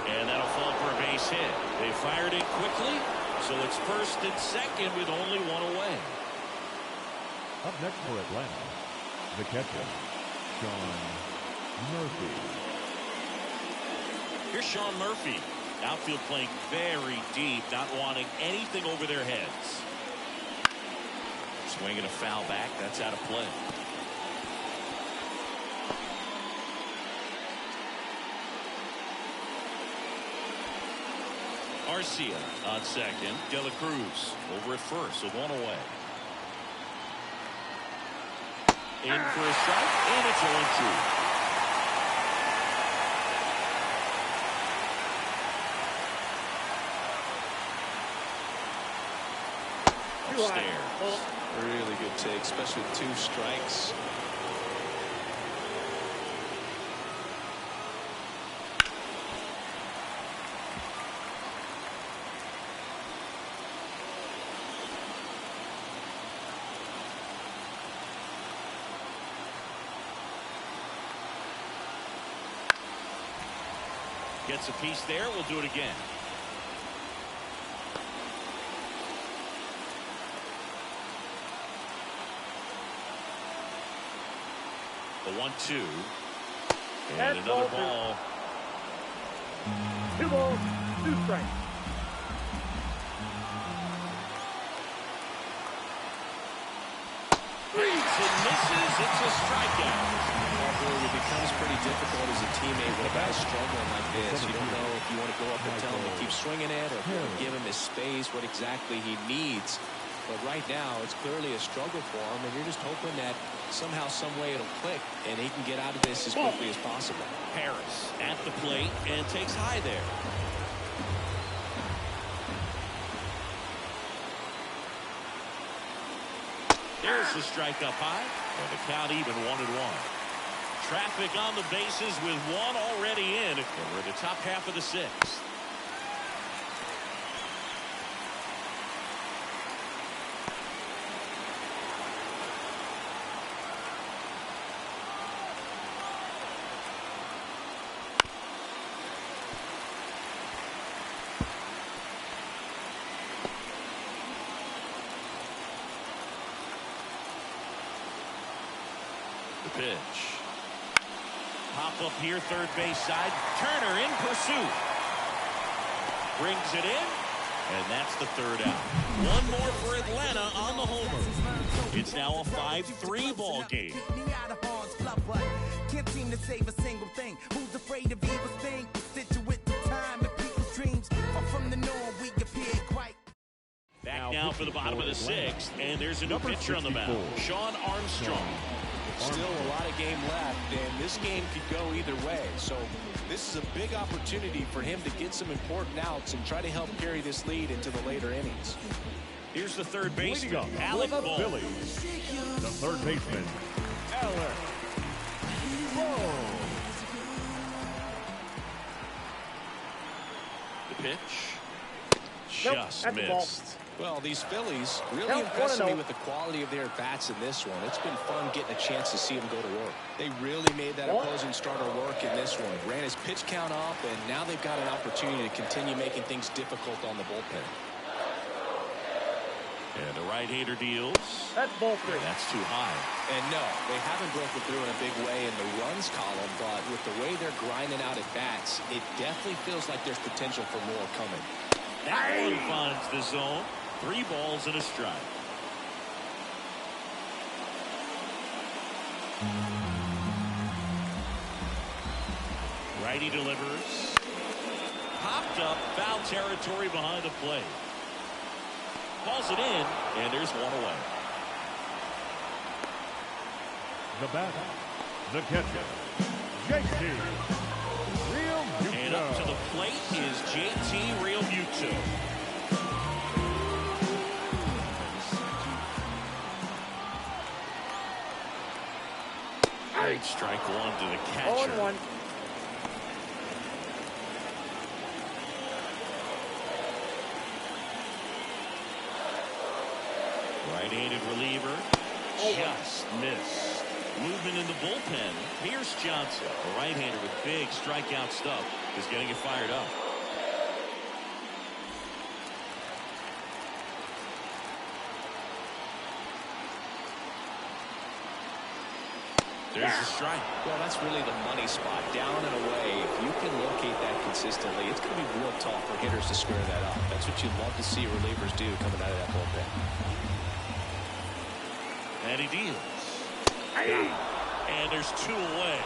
And that'll fall for a base hit. They fired it quickly. So it's first and second with only one away. Up next for Atlanta, the catcher, Sean Murphy. Here's Sean Murphy. Outfield playing very deep, not wanting anything over their heads. Swinging a foul back. That's out of play. Garcia on second. De La Cruz over at first, so one away. In for a strike, and it's 0-2. Upstairs. Really good take, especially with 2 strikes. Gets a piece there. We'll do it again. The 1-2. And another ball. 2 balls, 2 strikes. Reads and misses. It's a strikeout. It becomes pretty difficult as a teammate when a guy's struggling like this. You don't know if you want to go up and tell him to keep swinging it or if you want to give him his space, what exactly he needs. But right now, it's clearly a struggle for him, and you're just hoping that somehow, some way it'll click, and he can get out of this as quickly as possible. Harris at the plate and takes high there. There's the strike up high, and the count even 1-1. Traffic on the bases with 1 already in, and we're in the top half of the 6th. The pitch. Pop up here, third base side. Turner in pursuit. Brings it in, and that's the 3rd out. 1 more for Atlanta on the homer. It's now a 5-3 ball game. Can't seem to save a single thing. Who's afraid of evil thing? Situate the time and people's dreams. Or from the norm, we appear quite. Back now for the bottom of the 6th, and there's a new pitcher on the mound. Sean Armstrong. Still a lot of game left, and this game could go either way. So this is a big opportunity for him to get some important outs and try to help carry this lead into the later innings. Here's the third baseman, Leading up Alec for the Bohm. Phillies, the third baseman, Alec Bohm. The pitch. Nope, Just that's a ball. missed. Well, these Phillies really Nope, impressed me 1-0. with the quality of their bats in this one. It's been fun getting a chance to see them go to work. They really made that opposing starter work in this one. Ran his pitch count up, and now they've got an opportunity to continue making things difficult on the bullpen. And the right-hander deals. That's ball 3. That's too high. And no, they haven't broken through in a big way in the runs column, but with the way they're grinding out at bats, it definitely feels like there's potential for more coming. That one finds the zone. 3 balls and a strike. Righty delivers. Popped up, foul territory behind the plate. Calls it in, and there's 1 away. The batter, the catcher, JT Realmuto. And up to the plate is JT Realmuto. Great strike 1 to the catcher. 0-1. Right-handed reliever. Just missed. Movement in the bullpen. Pierce Johnson, a right-hander with big strikeout stuff, is getting it fired up. There's the strike. Well, that's really the money spot, down and away. If you can locate that consistently, it's going to be real tough for hitters to square that up. That's what you'd love to see relievers do coming out of that bullpen. And he deals. And there's 2 away.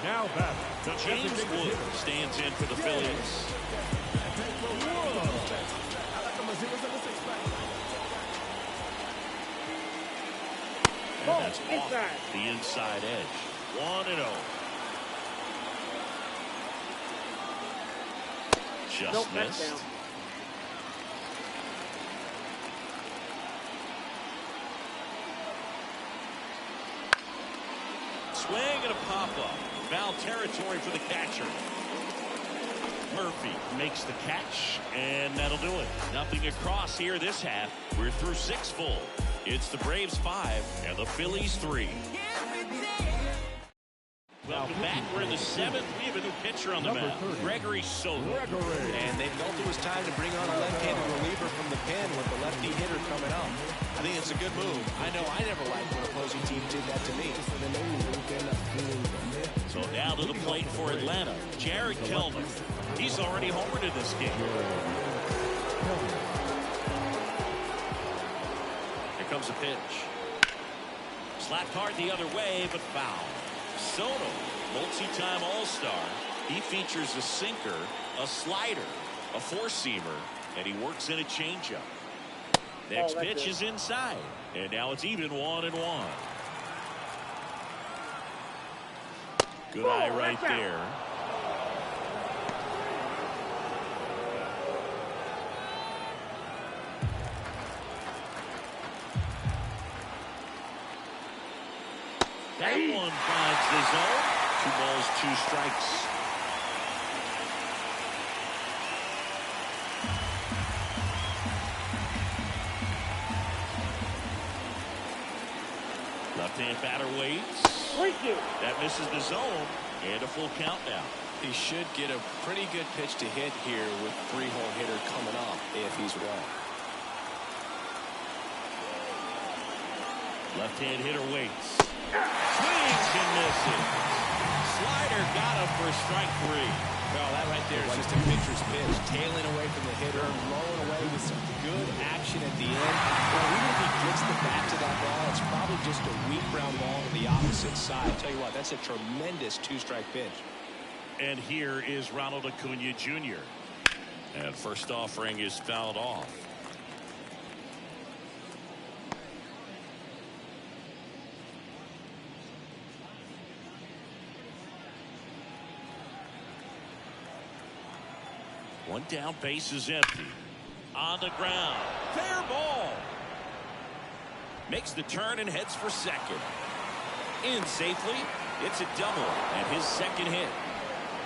Now back. James Wood stands in for the Phillies. And that's off the inside edge. 1-0. Just missed. Swing and a pop-up. Foul territory for the catcher. Murphy makes the catch, and that'll do it. Nothing across here this half. We're through 6 full. It's the Braves 5 and the Phillies 3. Welcome back. We're in the 7th. We have a new pitcher on the mound, Gregory Soto. And they felt it was time to bring on a left-handed reliever from the pen with the lefty hitter coming up. I think it's a good move. I know I never liked when opposing teams did that to me. So now to the plate for Atlanta, Jared Kelvin. He's already homered in this game. Here comes a pitch. Slapped hard the other way, but foul. Soto, multi-time All-Star. He features a sinker, a slider, a four-seamer, and he works in a changeup. Next pitch is inside, and now it's even 1-1. Good eye right there. That one finds the zone. 2 balls, 2 strikes. Left-hand batter waits. That misses the zone, and a full count now. He should get a pretty good pitch to hit here with 3-hole hitter coming up if he's well. Left-hand hitter waits. Swings and misses. Slider got him for strike 3. Well, that right there is just a pitcher's pitch. Tailing away from the hitter, rolling away with some good action at the end. Well, even if he gets the bat to that ball, it's probably just a weak ground ball to the opposite side. Tell you what, that's a tremendous 2-strike pitch. And here is Ronald Acuna Jr. And first offering is fouled off. One down, base is empty. On the ground. Fair ball. Makes the turn and heads for second. In safely. It's a double and his second hit.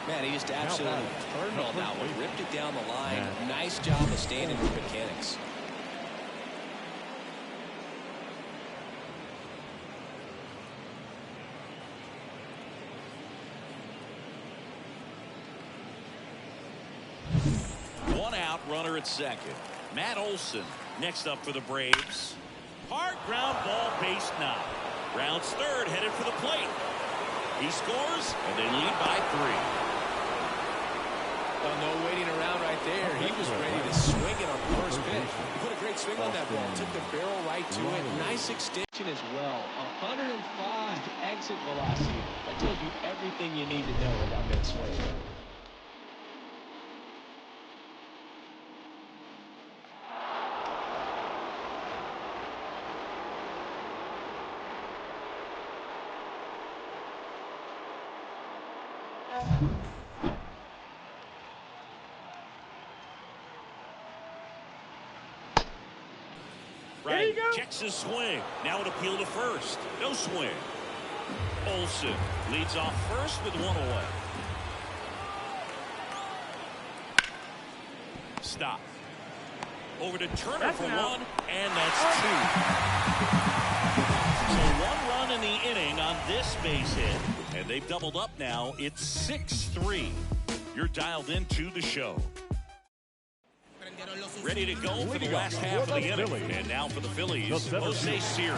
Man, he just absolutely turned on that one. Ripped it down the line. Nice job of standing with mechanics. One out, runner at second. Matt Olson next up for the Braves. Hard ground ball, base knock. Rounds third, headed for the plate. He scores, and they lead by 3. Well, no waiting around right there. He was ready to swing it on the first pitch. He put a great swing on that ball. Took the barrel right to it. Nice extension as well. 105 exit velocity. That tells you everything you need to know about that swing. Right, checks his swing. Now an appeal to first. No swing. Olson leads off first with 1 away. Stop. Over to Turner for 1, and that's 2. So 1 run in the inning on this base hit, and they've doubled up now. It's 6-3. You're dialed into the show. Ready to go for the last half of the inning. And now for the Phillies, Jose Siri.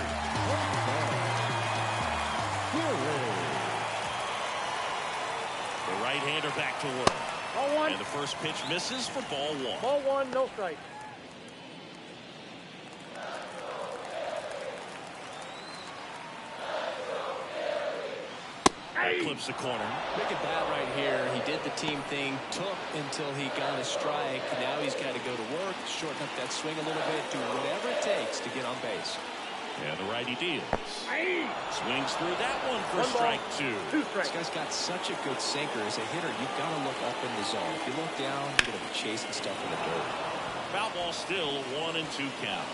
The right-hander back to work. Ball one. And the first pitch misses for ball one. Ball one, no strike. Clips the corner. Big at bat right here. He did the team thing, took until he got a strike. Now he's got to go to work, shorten up that swing a little bit, do whatever it takes to get on base. And the righty deals. Swings through that one for strike two. This guy's got such a good sinker. As a hitter, you've got to look up in the zone. If you look down, you're going to be chasing stuff in the dirt. Foul ball still, 1-2 count.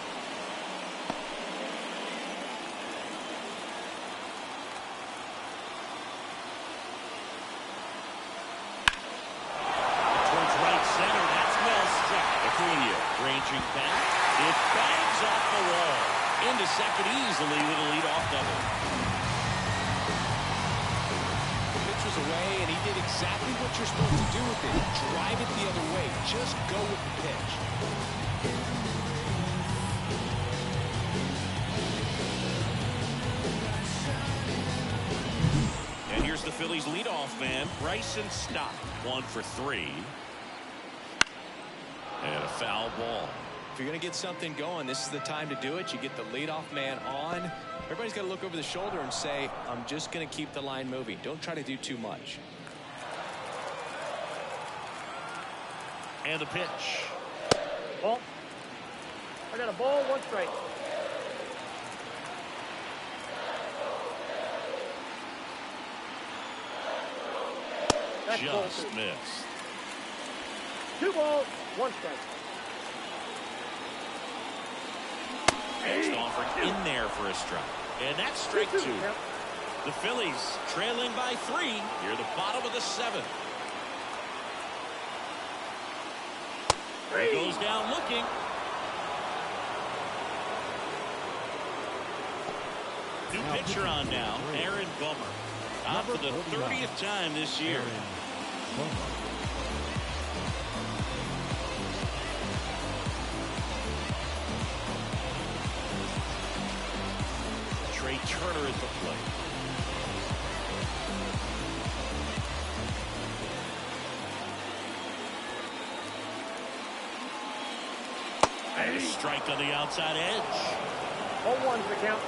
Towards right center, that's well struck. Acuna ranging back. It bangs off the wall. Into second easily with a leadoff double. The pitch was away, and he did exactly what you're supposed to do with it. Drive it the other way. Just go with the pitch. And here's the Phillies leadoff man, Bryson Stott. 1 for 3. And a foul ball. If you're going to get something going, this is the time to do it. You get the leadoff man on. Everybody's got to look over the shoulder and say, I'm just going to keep the line moving. Don't try to do too much. And the pitch. Ball. I got a ball, one strike. That's Just missed. 2 balls, 1 strike. Next offering in there for a strike. And that's strike 2. The Phillies trailing by 3 near the bottom of the 7th. He goes down looking. New pitcher on now, Aaron Bummer. On for the 30th time this year. Trey Turner at the plate. And a strike on the outside edge. 0-1's the count.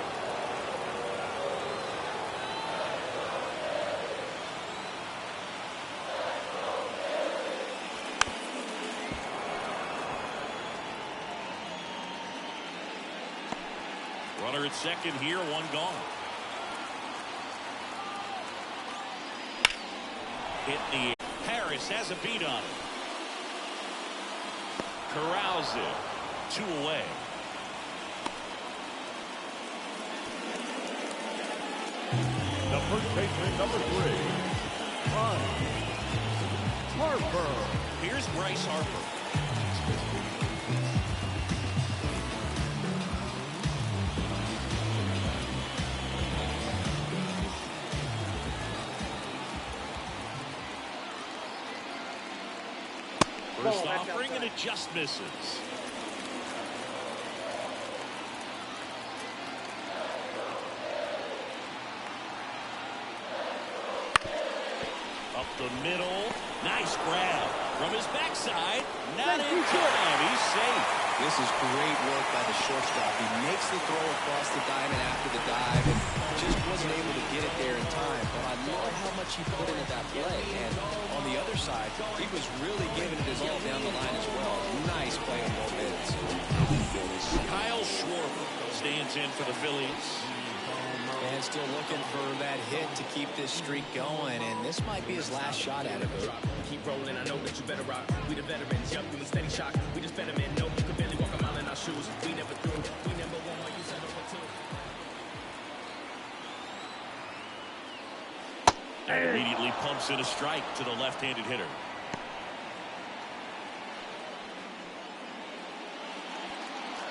Runner at second here, 1 gone. Hit in the air. Harris has a beat on it. Corrals it. 2 away. The first baseman, number 3, Harper. Here's Bryce Harper. First offering, and it just misses. Up the middle. Nice grab. From his backside. Not in time. He's safe. This is great work by the shortstop. He makes the throw across the diamond after the dive and just wasn't able to get it there in time. But I love how much he put into that play. And on the other side, he was really giving it his all down the line as well. Nice play on both ends. Kyle Schwarber stands in for the Phillies. And still looking for that hit to keep this streak going. And this might be his last shot at it. Keep rolling, I know that you better rock. We the veterans, yup, you a steady shock. We just better men, no, you could barely walk a mile in our shoes. We never threw, we never won, you said over two. And immediately pumps in a strike to the left-handed hitter.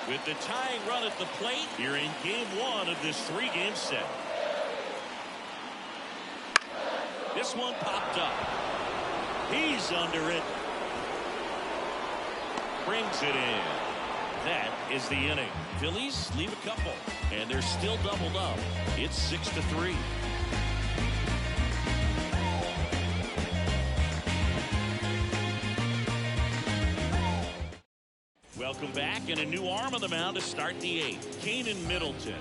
With the tying run at the plate, here in game 1 of this 3-game set. This one popped up. He's under it. brings it in. That is the inning. Phillies leave a couple, and they're still doubled up. It's 6-3. Welcome back, and a new arm on the mound to start the 8th. Keenan Middleton.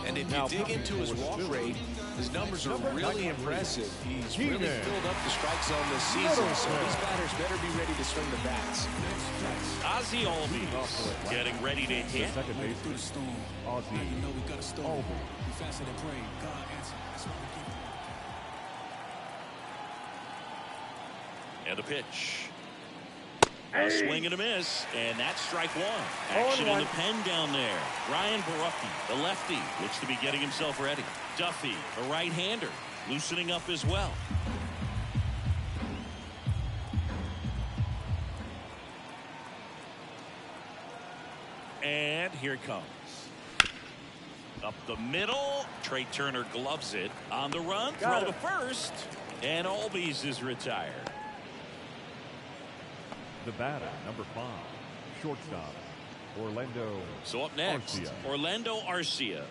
And if you dig into his walk rate, his numbers are really impressive. He's really filled up the strike zone this season, so these batters better be ready to swing the bats. Ozzie Albies getting ready to hit. Second base, Ozzie Albies. And the pitch. A swing and a miss, and that's strike one. Action in the pen down there. Ryan Barucki, the lefty, looks to be getting himself ready. Duffy, a right-hander, loosening up as well. And here it comes. Up the middle. Trey Turner gloves it. On the run, throw to first. And Albies is retired. The batter, number 5, shortstop, Orlando. So up next, Arcia. Orlando Arcia.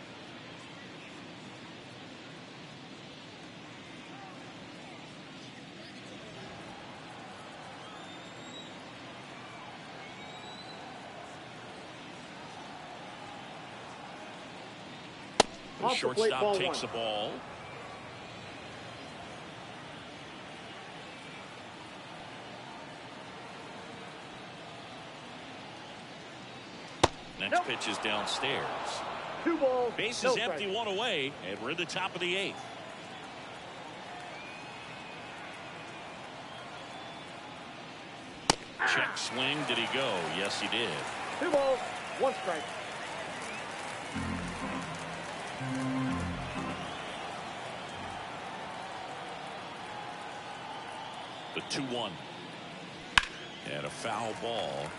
The shortstop takes the ball. Next pitch is downstairs. 2 balls. Base no is empty, strike. 1 away, and we're at the top of the 8th. Check swing. Did he go? Yes, he did. 2 balls. 1 strike. The 2-1. And a foul ball.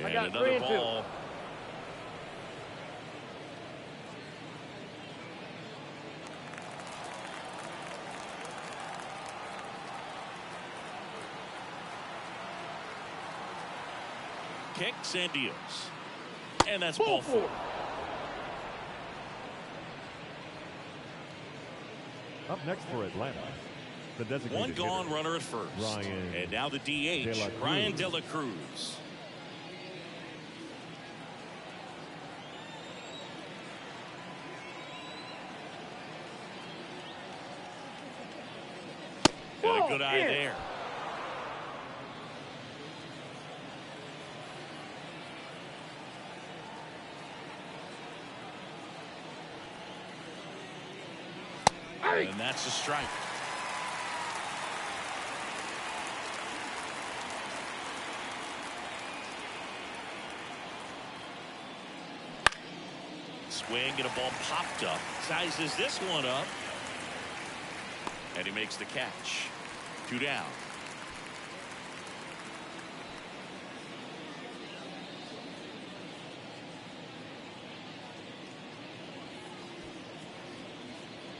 And another ball. Kicks and deals. And that's ball 4. Up next for Atlanta, the designated 1 gone hitter, runner at first. Ryan and now the DH, Ryan De La Cruz. And a good eye there. And that's a strike. Swing and a ball popped up. Sizes this one up. And he makes the catch. 2 down.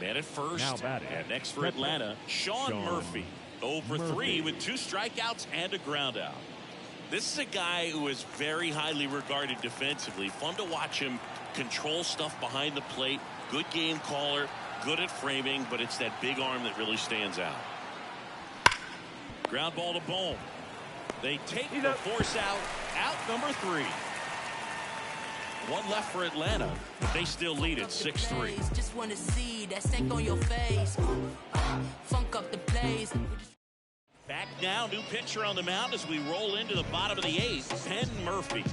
Man at first. Now batting. And next for Atlanta, Sean Murphy. 0 for 3 with 2 strikeouts and a ground out. This is a guy who is very highly regarded defensively. Fun to watch him control stuff behind the plate. Good game caller. Good at framing, but it's that big arm that really stands out. Ground ball to Bohm. They take the force out. Out number 3. 1 left for Atlanta, but they still lead at 6-3. Just want to see that stank on your face. Funk up the place. Back now, new pitcher on the mound as we roll into the bottom of the 8th, Penn Murphy.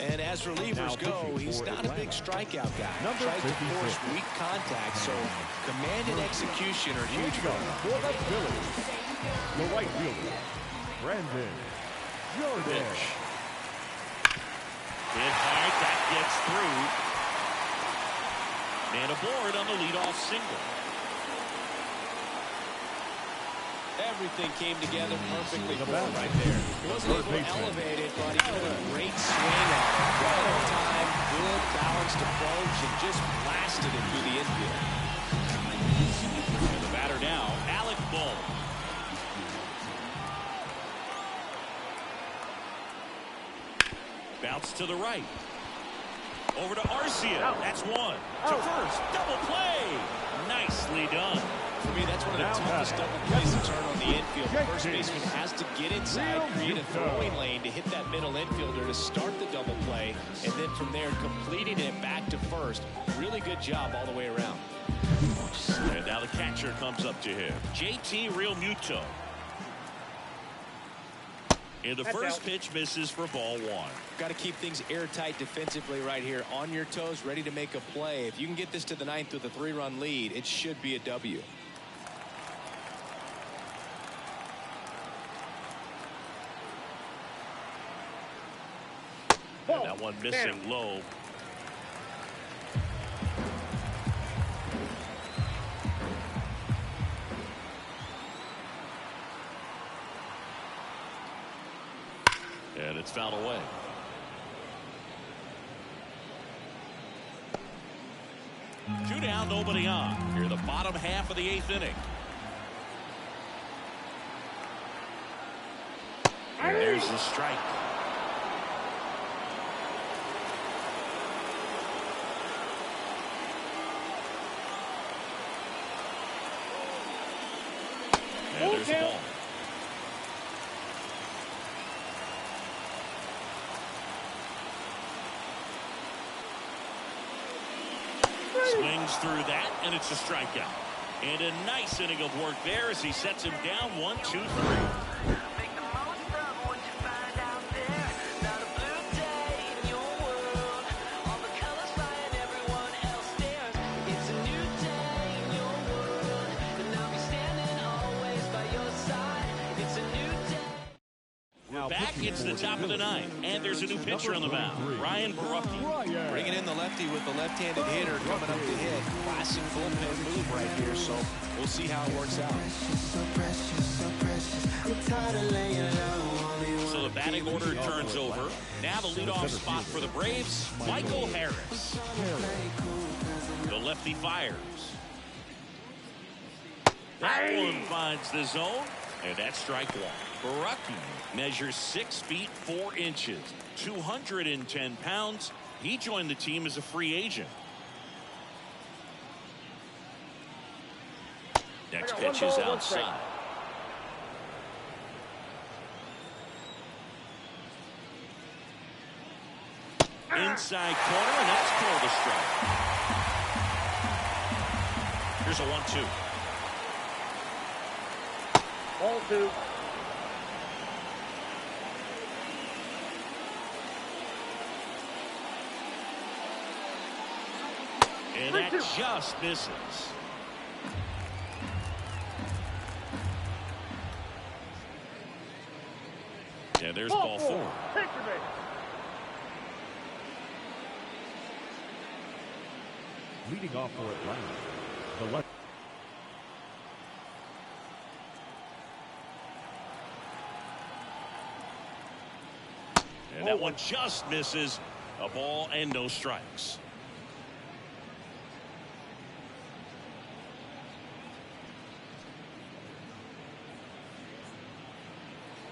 And as relievers go, he's not a big strikeout guy. Tries to force weak contact, so command and execution are huge for him. For the Phillies, the right fielder, Brandon Jordan. Hit hard, that gets through. Man aboard on the leadoff single. Everything came together perfectly for him right there. He wasn't able to elevate it, but he put a great swing at it. Right time, good balanced approach, and just blasted it through the infield. And the batter now, Alec Bohm. Bounce to the right. Over to Arcia. That's one. To first. Double play. Nicely done. For me, that's one of the toughest double plays to turn on the infield. The first baseman has to get inside, create a throwing lane to hit that middle infielder to start the double play, and then from there, completing it back to first. Really good job all the way around. And now the catcher comes up to him. JT Realmuto. And the first pitch misses for ball one. Got to keep things airtight defensively right here. On your toes, ready to make a play. If you can get this to the ninth with a 3-run lead, it should be a W. And that one missing low. And it's fouled away. Two down, nobody on. Here, the bottom half of the 8th inning. And there's the strike. And there's the ball. Swings through that, and it's a strikeout. And a nice inning of work there as he sets him down 1-2-3. Back, it's the top of the 9th, and there's a new pitcher on the mound, Ryan Barucki. Bringing in the lefty with the left-handed hitter coming up to hit. Classic bullpen move right here, so we'll see how it works out. So the batting order turns over. Now the leadoff spot for the Braves, Michael Harris. The lefty fires. That one finds the zone, and that's strike one. Barucki measures 6 feet 4 inches, 210 pounds. He joined the team as a free agent. Next pitch is outside. Inside corner, and that's called a strike. Here's a 1-2. Ball 2. And that just misses. And there's ball 4. Leading off for Atlanta, the left. And that one just misses. A ball and no strikes.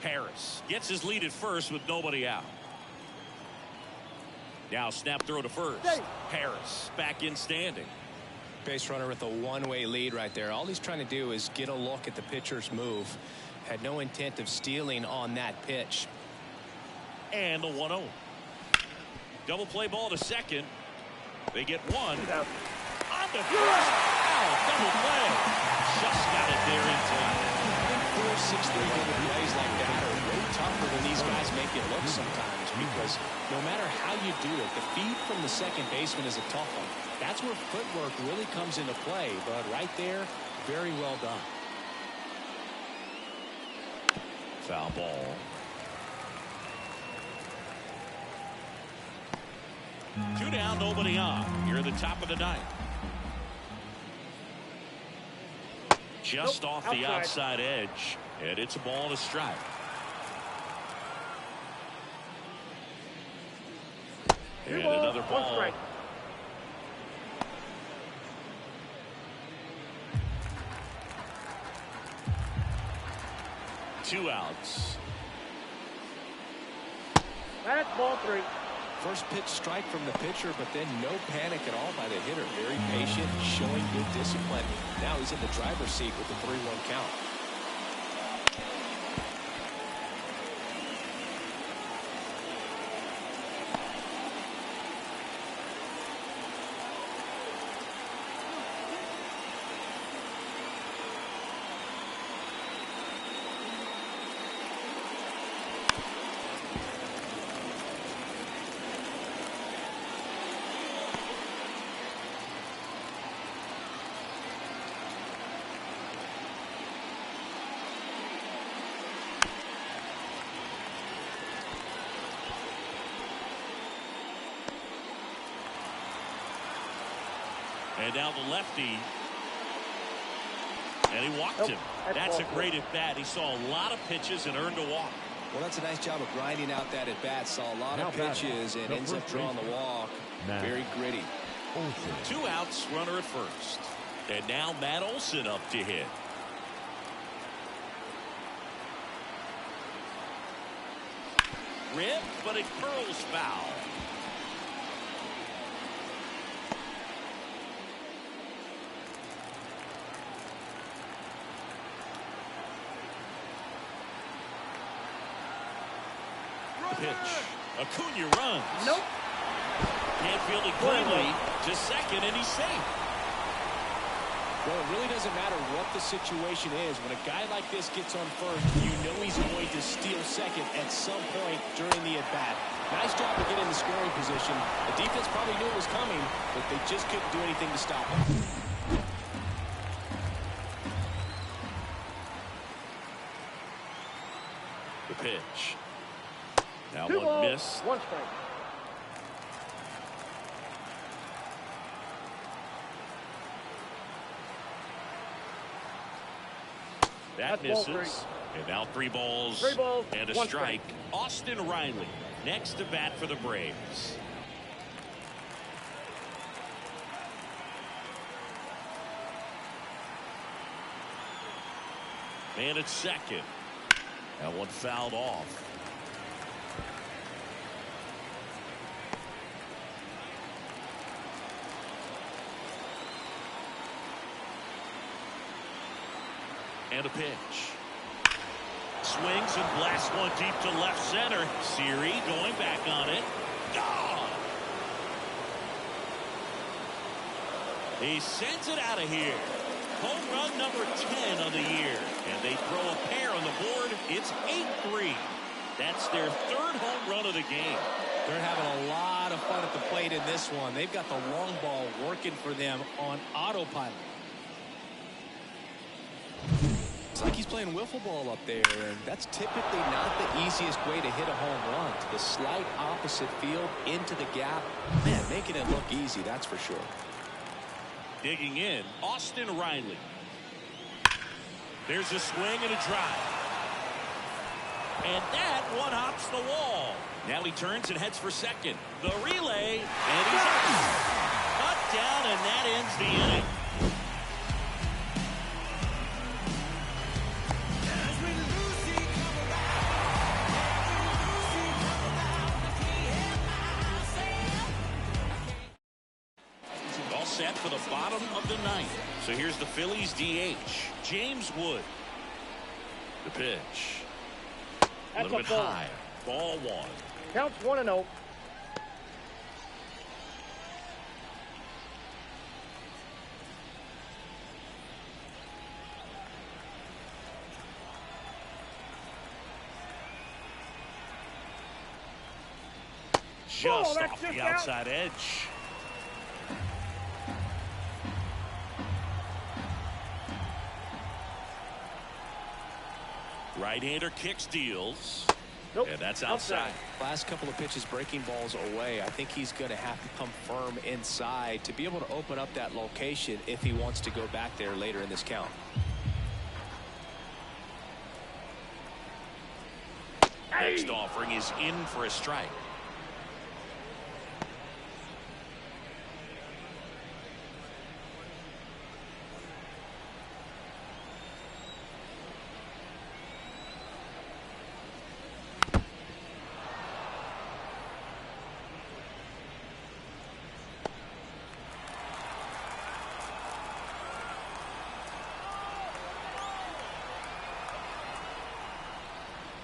Harris gets his lead at first with nobody out. Now snap throw to first. Harris back in standing. Base runner with a one-way lead right there. All he's trying to do is get a look at the pitcher's move. Had no intent of stealing on that pitch. And the 1-0. Double play ball to second. They get one. On to first. Wow, double play. Just got it there in time. 4-6-3 double plays like that are way tougher than these guys make it look sometimes, because no matter how you do it, the feed from the second baseman is a tough one. That's where footwork really comes into play, but right there, very well done. Foul ball. Two down, nobody on. Here at the top of the 9th. just off the outside edge, and it's a ball and a strike. And another ball. Two outs. That's ball 3. First pitch strike from the pitcher, but then no panic at all by the hitter. Very patient, showing good discipline. Now he's in the driver's seat with the 3-1 count. And now the lefty. And he walked him. That's a great at bat. He saw a lot of pitches and earned a walk. Well, that's a nice job of grinding out that at bat. Saw a lot of pitches and ends up drawing the walk. Very gritty. 2 outs, runner at first. And now Matt Olson up to hit. Rip, but it curls foul. Pitch. Acuna runs. Nope. Can't field it cleanly to second, and he's safe. Well, it really doesn't matter what the situation is. When a guy like this gets on first, you know he's going to steal second at some point during the at-bat. Nice job to get in the scoring position. The defense probably knew it was coming, but they just couldn't do anything to stop him. The pitch. Now 2 one balls, miss. 1 strike. That misses. And now 3 balls, and a strike. Austin Riley next to bat for the Braves. And it's second. That one fouled off. And a pitch. Swings and blasts one deep to left center. Siri going back on it. Gone. He sends it out of here. Home run number 10 on the year. And they throw a pair on the board. It's 8-3. That's their 3rd home run of the game. They're having a lot of fun at the plate in this one. They've got the long ball working for them on autopilot. It's like he's playing wiffle ball up there, and that's typically not the easiest way to hit a home run. To the slight opposite field, into the gap. Man, making it look easy, that's for sure. Digging in, Austin Riley. There's a swing and a drive. And that one hops the wall. Now he turns and heads for second. The relay, and he's out. Cut down, and that ends the inning. Set for the bottom of the 9th. So here's the Phillies DH, James Wood. The pitch. A little bit high. Ball 1. Counts 1-0. Just off the outside edge. Right-hander kicks, deals. Nope. And that's outside. Last couple of pitches breaking balls away. I think he's going to have to come firm inside to be able to open up that location if he wants to go back there later in this count. Next offering is in for a strike.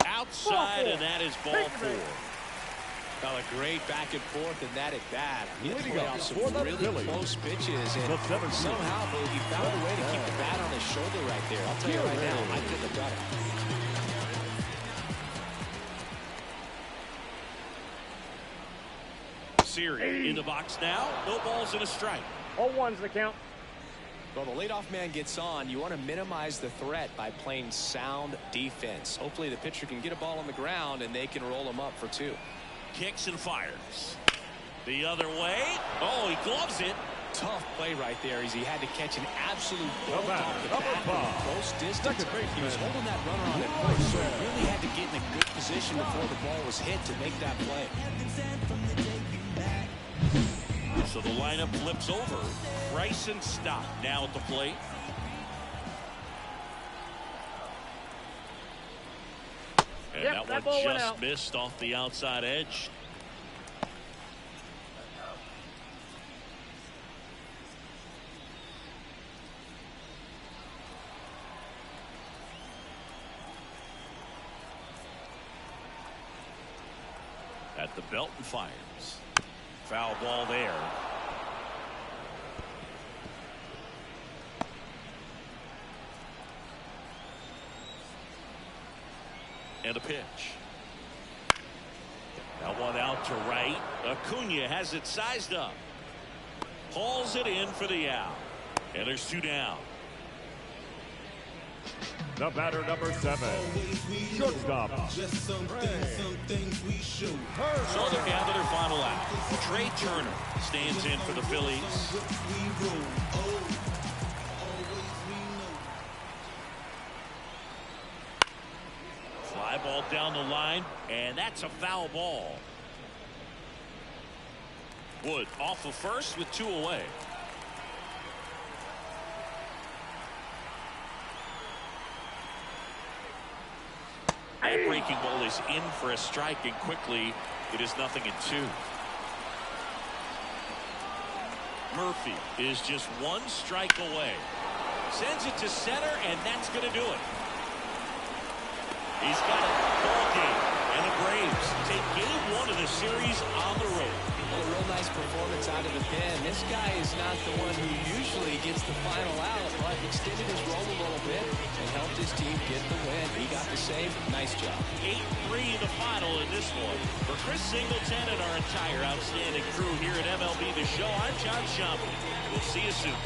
Outside, and that is ball 4. Well, a great back and forth in that at bat. He had to Leading play up off some for the really Phillies, close pitches, and the 17th. somehow he found a way to keep the bat on his shoulder right there. I'll tell you right now, I couldn't have done it. Siri in the box now. No balls and a strike. 0-1's the count. Well, the leadoff man gets on. You want to minimize the threat by playing sound defense. Hopefully the pitcher can get a ball on the ground and they can roll him up for 2. Kicks and fires. The other way. Oh, he gloves it. Tough play right there as he had to catch an absolute No bolt matter. off the Number bat from 5. close distance. Second baseman. He was holding that runner on at first, so he really had to get in a good position before the ball was hit to make that play. So the lineup flips over. Bryson Stott now at the plate. And Yep, that ball one went just out. missed off the outside edge. At the belt and fires. Foul ball there. And a pitch. That one out to right. Acuna has it sized up. Hauls it in for the out. And there's 2 down. The batter, number 7. Shortstop. Just some things we show. So they're down to their final out. Trey Turner stands in for the Phillies. We roll. Oh, always we know. Fly ball down the line, and that's a foul ball. Wood off of first with 2 away. That breaking ball is in for a strike, and quickly it is 0-2. Murphy is just 1 strike away. Sends it to center, and that's going to do it. He's got a ball game, and the Braves take game 1 of the series on the road. Well, a real nice performance out of the pen. This guy is not the one who usually gets the final out, but extended his role a little bit and helped his team get the win. He got the save. Nice job. 8-3 the final in this one. For Chris Singleton and our entire outstanding crew here at MLB The Show, I'm John Schaumburg. We'll see you soon.